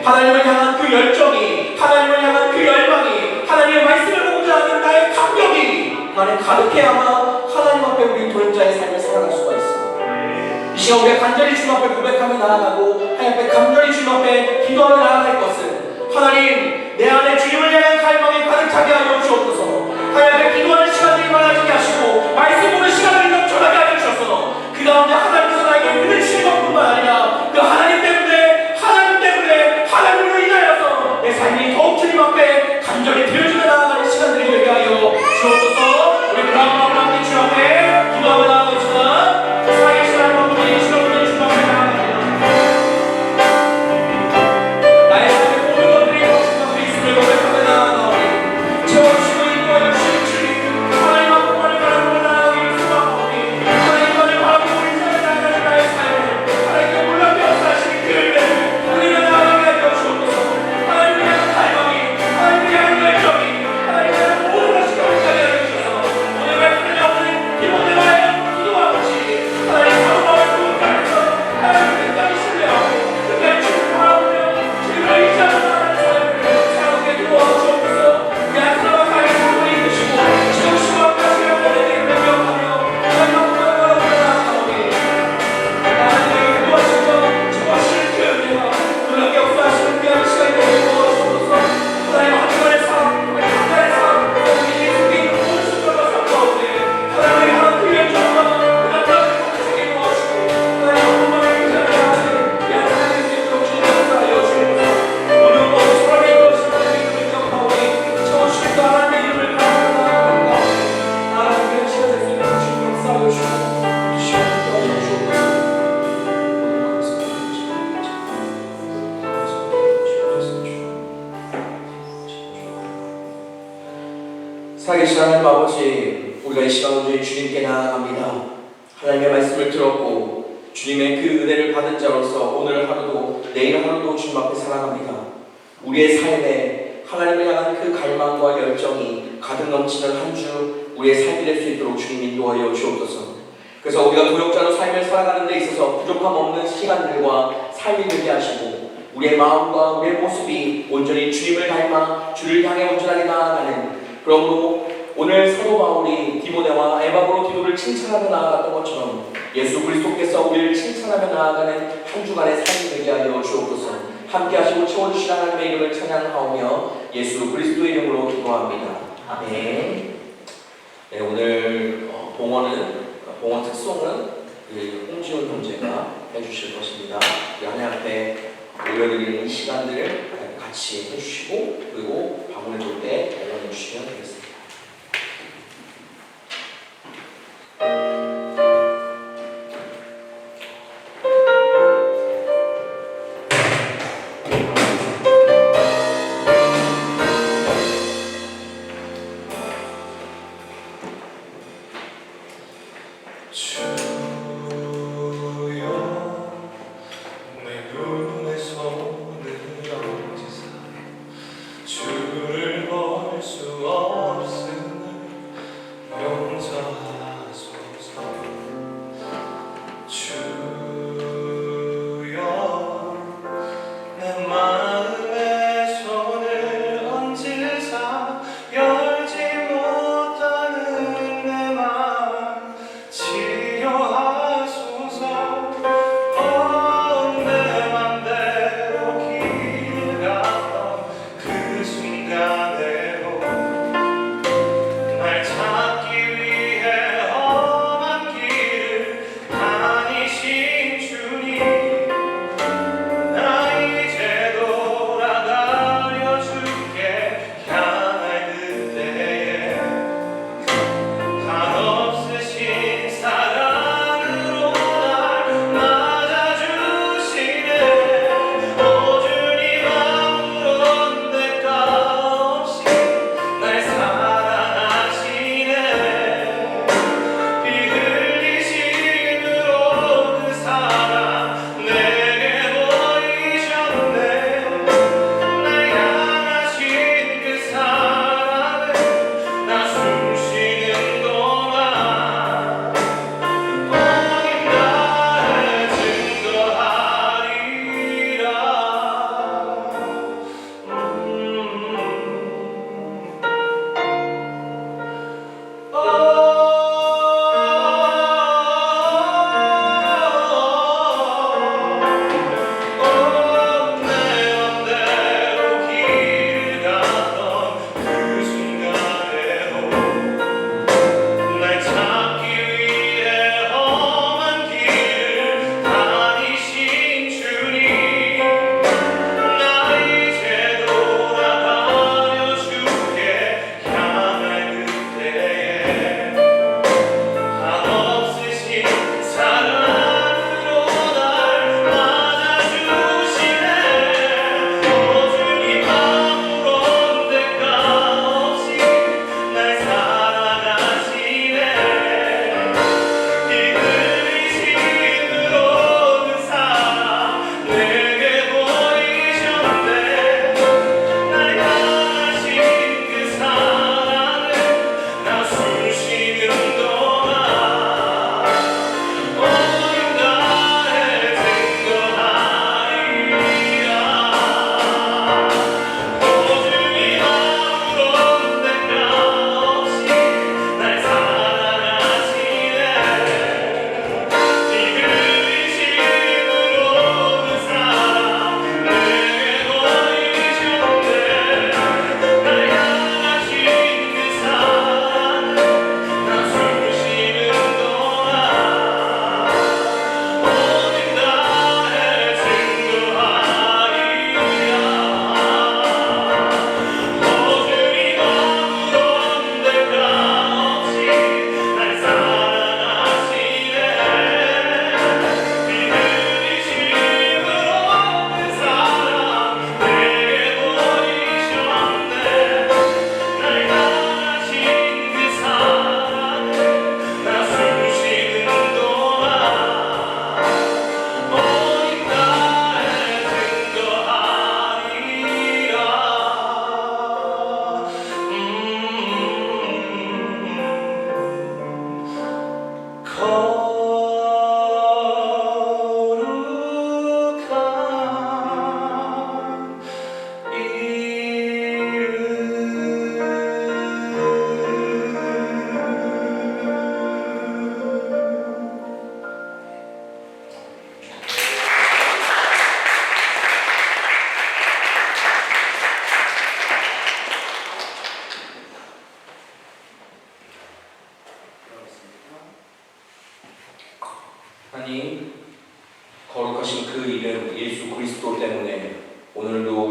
하나님을 향한 그 열정이, 하나님을 향한 그 열망이, 하나님의 말씀을 보고자 하는 나의 감격이 안에 가득해야만 하나님 앞에 우리 도전자의 삶을 살아갈 수가 있습니다. 이 시간 우리가 간절히 주님 앞에 고백하며 나아가고 하나님 앞에 간절히 주님 앞에 기도하며 나아갈 것은 하나님 내 안에 주님을 향한 갈망이 가득 차게 하여 주옵소서. 하나님 앞에 기도하는 시간들이 많아지게 하시고 말씀 보는 시간들이 넘쳐나게 하여 주셔서 그 가운데 하나님께서 나에게 은혜 주시는 것뿐만 아니라 그 하나님 때문에 하나님으로 인하여서 내 삶이 더욱 주님 앞에 간절히 드려지며 나아가는 시간들이 되게 하여 주옵소서. 우리 그런 마음으로 함께 주님 앞에 기도하며 나아갑시다. 사랑의 시간을 마무리 시간을 주님 앞에 나아갑니다. 나의 삶의 모든 것들이 주님 앞에 있음을 고백하며 나아갑니다. 살아계신 하나님 아버지, 우리가 이 시간 온전히 주님께 나아갑니다. 하나님의 말씀을 들었고 주님의 그 은혜를 받은 자로서 오늘 하루도 내일 하루도 주님 앞에 살아갑니다. 우리의 삶에 하나님을 향한 그 갈망과 열정이 가득 넘치는 한 주 우리의 삶이 될 수 있도록 주님 인도하여 주옵소서. 그래서 우리가 도역자로 삶을 살아가는 데 있어서 부족함 없는 시간들과 삶이 되게 하시고 우리의 마음과 우리의 모습이 온전히 주님을 닮아 주를 향해 온전하게 나아가는, 그러므로 오늘 사도 바울이 디모데와 에바브로디오를 칭찬하며 나아갔던 것처럼 예수 그리스도께서 우리를 칭찬하며 나아가는 한 주간의 삶이 되게 하여 주옵소서. 함께 하시고 채워주신 하나님의 이름을 찬양하오며 예수 그리스도의 이름으로 기도합니다. 아멘. 네, 오늘 봉헌 특송은 홍지훈 형제가 해주실 것입니다. 우리 하나님 앞에 올려드리는 이 시간들을 같이 해주시고 그리고 방문해 볼 때 연락해 주시면 되겠습니다. 다니신 주님, 나 이제도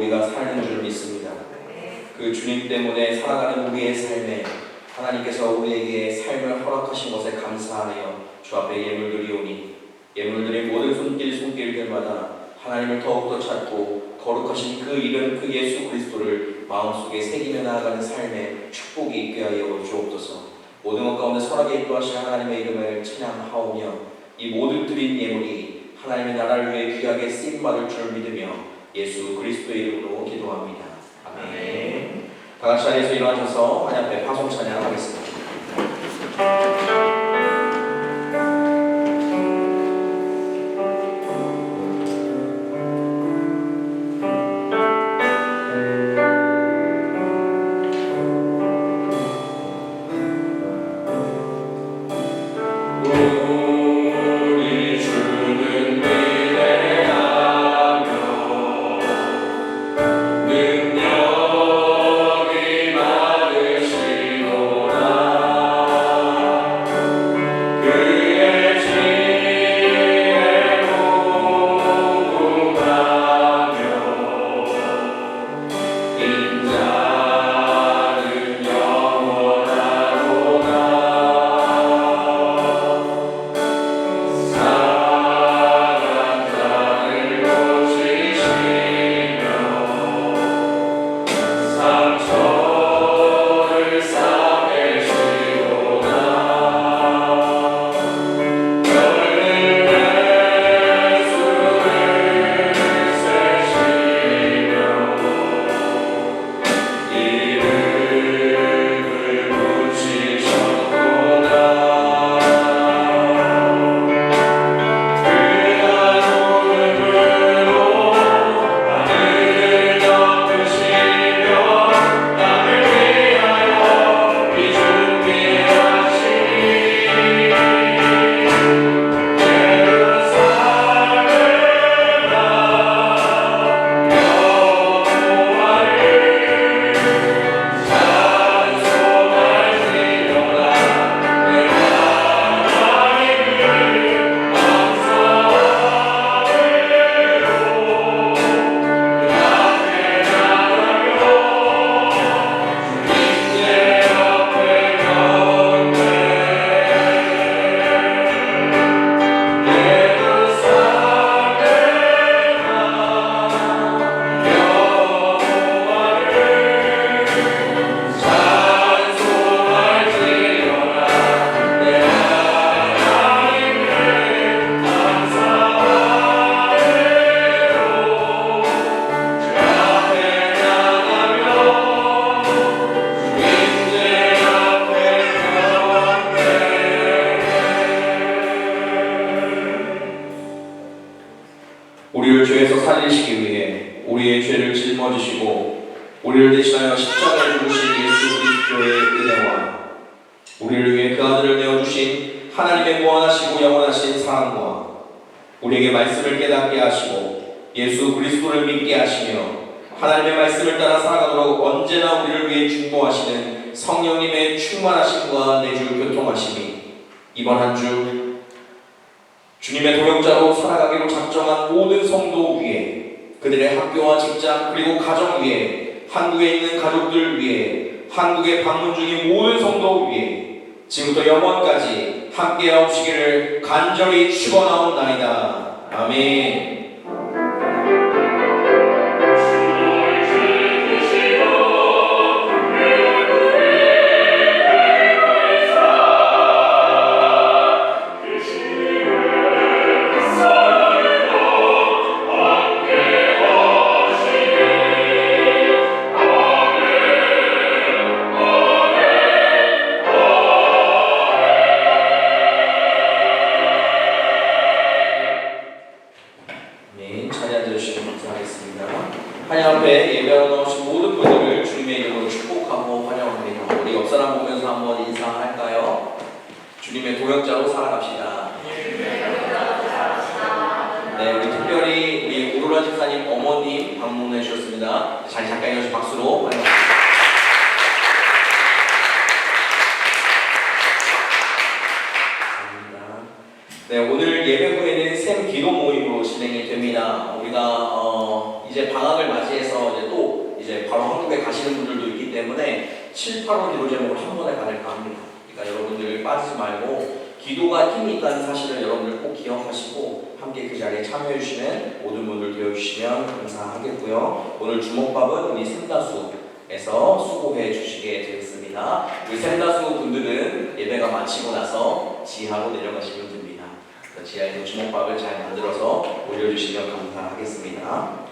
우리가 사는 줄 믿습니다. 그 주님 때문에 살아가는 우리의 삶에 하나님께서 우리에게 삶을 허락하신 것에 감사하며 주 앞에 예물드리오니 예물드린 모든 손길들마다 하나님을 더욱더 찾고 거룩하신 그 이름 그 예수 그리스도를 마음속에 새기며 나아가는 삶에 축복이 있게 하여 주옵소서. 모든 것 가운데 선하게 인도하신 하나님의 이름을 찬양하오며 이 모든 드린 예물이 하나님의 나라를 위해 귀하게 쓰임받을 줄 믿으며 예수 그리스도의 이름으로 기도합니다. 아멘. 다 같이 자리에서 일어나셔서 하나님 앞에 파송 찬양하겠습니다. 우리를 죄에서 살리시기 위해 우리의 죄를 짊어지시고 우리를 대신하여 십자가에 죽으신 예수 그리스도의 은혜와 우리를 위해 그 아들을 내어주신 하나님의 무한하시고 영원하신 사랑과 우리에게 말씀을 깨닫게 하시고 예수 그리스도를 믿게 하시며 하나님의 말씀을 따라 살아가도록 언제나 우리를 위해 중보하시는 성령님의 충만하심과 내주 교통하심이 이번 한 주 주님의 동역자로 살아가기로 작정한 모든 성도 위에 그들의 학교와 직장 그리고 가정 위에 한국에 있는 가족들 위에 한국에 방문 중인 모든 성도 위에 지금부터 영원까지 함께 하옵시기를 간절히 축원하옵나이다. 아멘. 하나님 앞에 예배하러 나오신 모든 분들을 주님의 이름으로 축복하고 환영합니다. 우리 옆 사람 보면서 한번 인사할까요? 주님의 동역자로 살아갑시다. 네, 우리 특별히 우리 오로라 집사님 어머님 방문해 주셨습니다. 자리 잠깐 이어서 박수로 환영합니다. 네, 오늘 예배 후에는 샘 기도 모임으로 진행이 됩니다. 우리가 이제 방학을 맞이해서 이제 영국에 가시는 분들도 있기 때문에 7, 8월 기도 제목을 한 번에 받을까 합니다. 그러니까 여러분들 빠지지 말고 기도가 힘이 있다는 사실을 여러분들 꼭 기억하시고 함께 그 자리에 참여해 주시는 모든 분들 되어주시면 감사하겠고요. 오늘 주목밥은 우리 샘다수에서 수고해 주시게 되겠습니다. 우리 샘다수 분들은 예배가 마치고 나서 지하로 내려가시면 됩니다. 지하에서 주목밥을 잘 만들어서 올려주시면 감사하겠습니다.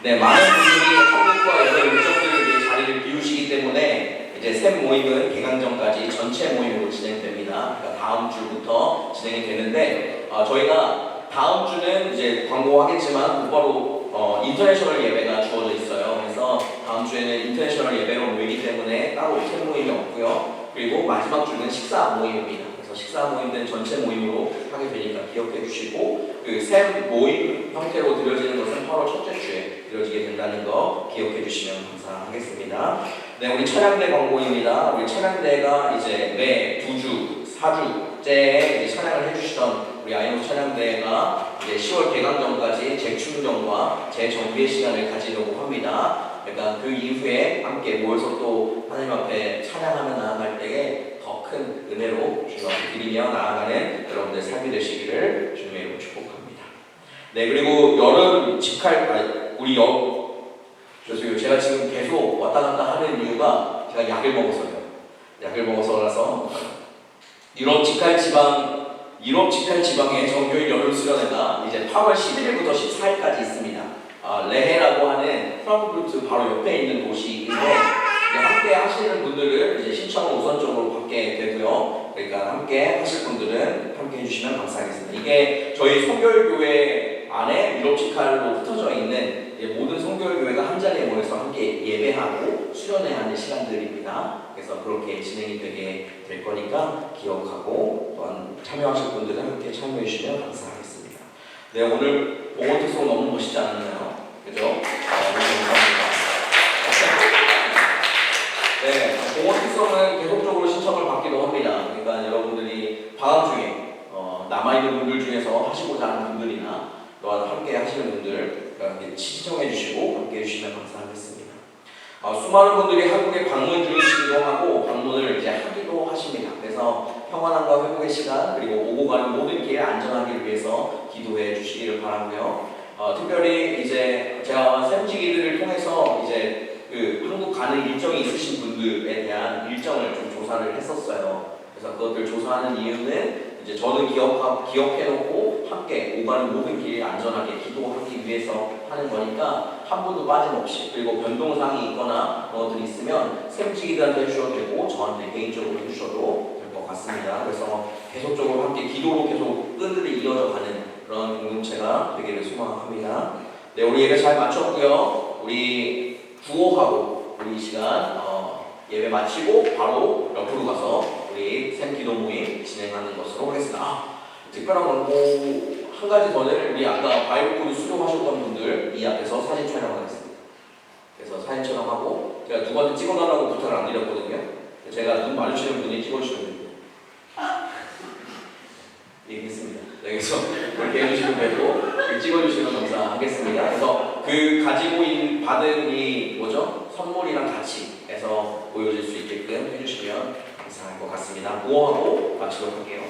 네, 많은 분들이 한국과 여러 일정들 자리를 비우시기 때문에 이제 샘 모임은 개강전까지 전체 모임으로 진행됩니다. 그러니까 다음 주부터 진행이 되는데 저희가 다음 주는 이제 광고하겠지만 곧바로 인터내셔널 예배가 주어져 있어요. 그래서 다음 주에는 인터내셔널 예배로 모이기 때문에 따로 샘 모임이 없고요. 그리고 마지막 주는 식사 모임입니다. 그래서 식사 모임은 전체 모임으로 하게 되니까 기억해 주시고 그 샘 모임 형태로 드려지는 것은 8월 첫째 주에 드려지게 된다는 거 기억해 주시면 감사하겠습니다. 네, 우리 찬양대 광고입니다. 우리 찬양대가 이제 매 2주, 4주째에 찬양을 해주시던 우리 아이노스 찬양대가 이제 10월 개강전까지 재충전과 재정비의 시간을 가지려고 합니다. 그러니까 그 이후에 함께 모여서 또 하나님 앞에 찬양하며 나아갈 때에 더 큰 은혜로 주님 앞에 드리며 나아가는 여러분들 삶이 되시기를 주님의 이름으로 축복합니다. 네, 그리고 여름 죄송해요. 제가 지금 계속 왔다 갔다 하는 이유가 제가 약을 먹어서요. 약을 먹어서라서 유럽 직할 지방의 정교일 여름 수련회가 이제 8월 11일부터 14일까지 있습니다. 레헤라고 하는 프랑크푸르트 바로 옆에 있는 도시인데 함께 하시는 분들을 이제 신청을 우선적으로 받게 되고요. 그러니까 함께 하실 분들은 함께 해주시면 감사하겠습니다. 이게 저희 성결교회 안에 유럽 직할로 흩어져 있는 모든 성결교회가 한 자리에 모여서 함께 예배하고 수련회 하는 시간들입니다. 그래서 그렇게 진행이 되게 될 거니까 기억하고 또한 참여하실 분들은 함께 참여해 주시면 감사하겠습니다. 네, 오늘 봉헌 특송 너무 멋있지 않았나요? 그죠? 너무 감사합니다. 네, 봉헌 특송은 계속적으로 신청을 받기도 합니다. 그러니까 여러분들이 방학 중에 남아있는 분들 중에서 하시고자 하는 분들이나 또한 함께 하시는 분들 신청해 주시고 함께 해주시면 감사하겠습니다. 수많은 분들이 한국에 방문 중이시기도 하고 방문을 이제 하기도 하십니다. 그래서 평안함과 회복의 시간 그리고 오고 가는 모든 길 안전하기 위해서 기도해 주시기를 바라고요. 특별히 이제 제가 샘지기들을 통해서 이제 그 한국 가는 일정이 있으신 분들에 대한 일정을 좀 조사를 했었어요. 그래서 그것들 조사하는 이유는 이제 저는 기억해놓고 함께 오가는 모든 길 안전하게 기도하기 위해서 하는 거니까 한 분도 빠짐없이 그리고 변동사항이 있거나 그런 것들이 있으면 샘지기들한테 해주셔도 되고 저한테 개인적으로 해주셔도 될 것 같습니다. 그래서 계속적으로 함께 기도로 계속 끈들이 이어져가는 그런 공동체가 되기를 소망합니다. 네, 우리 예배 잘 마쳤고요. 우리 구호하고 우리 이 시간 예배 마치고 바로 옆으로 가서 우리 샘 기도 모임 진행하는 것으로 하겠습니다. 특별한 광고 한 가지 전에 우리 아까 바이블 코드 수료하셨던 분들 이 앞에서 사진 촬영하겠습니다. 그래서 사진 촬영하고 제가 누구한테 찍어달라고 부탁을 안 드렸거든요. 제가 눈 마주치는 분이 찍어주시면 됩니다. 얘기했습니다. 네, 그래서 그렇게 해주시면 되고 찍어주시면 감사하겠습니다. 그래서 그 가지고 있는 받은 이 선물이랑 같이 해서 보여줄 수 있게끔 해주시면 감사할 것 같습니다. 구호하고 마치도록 할게요.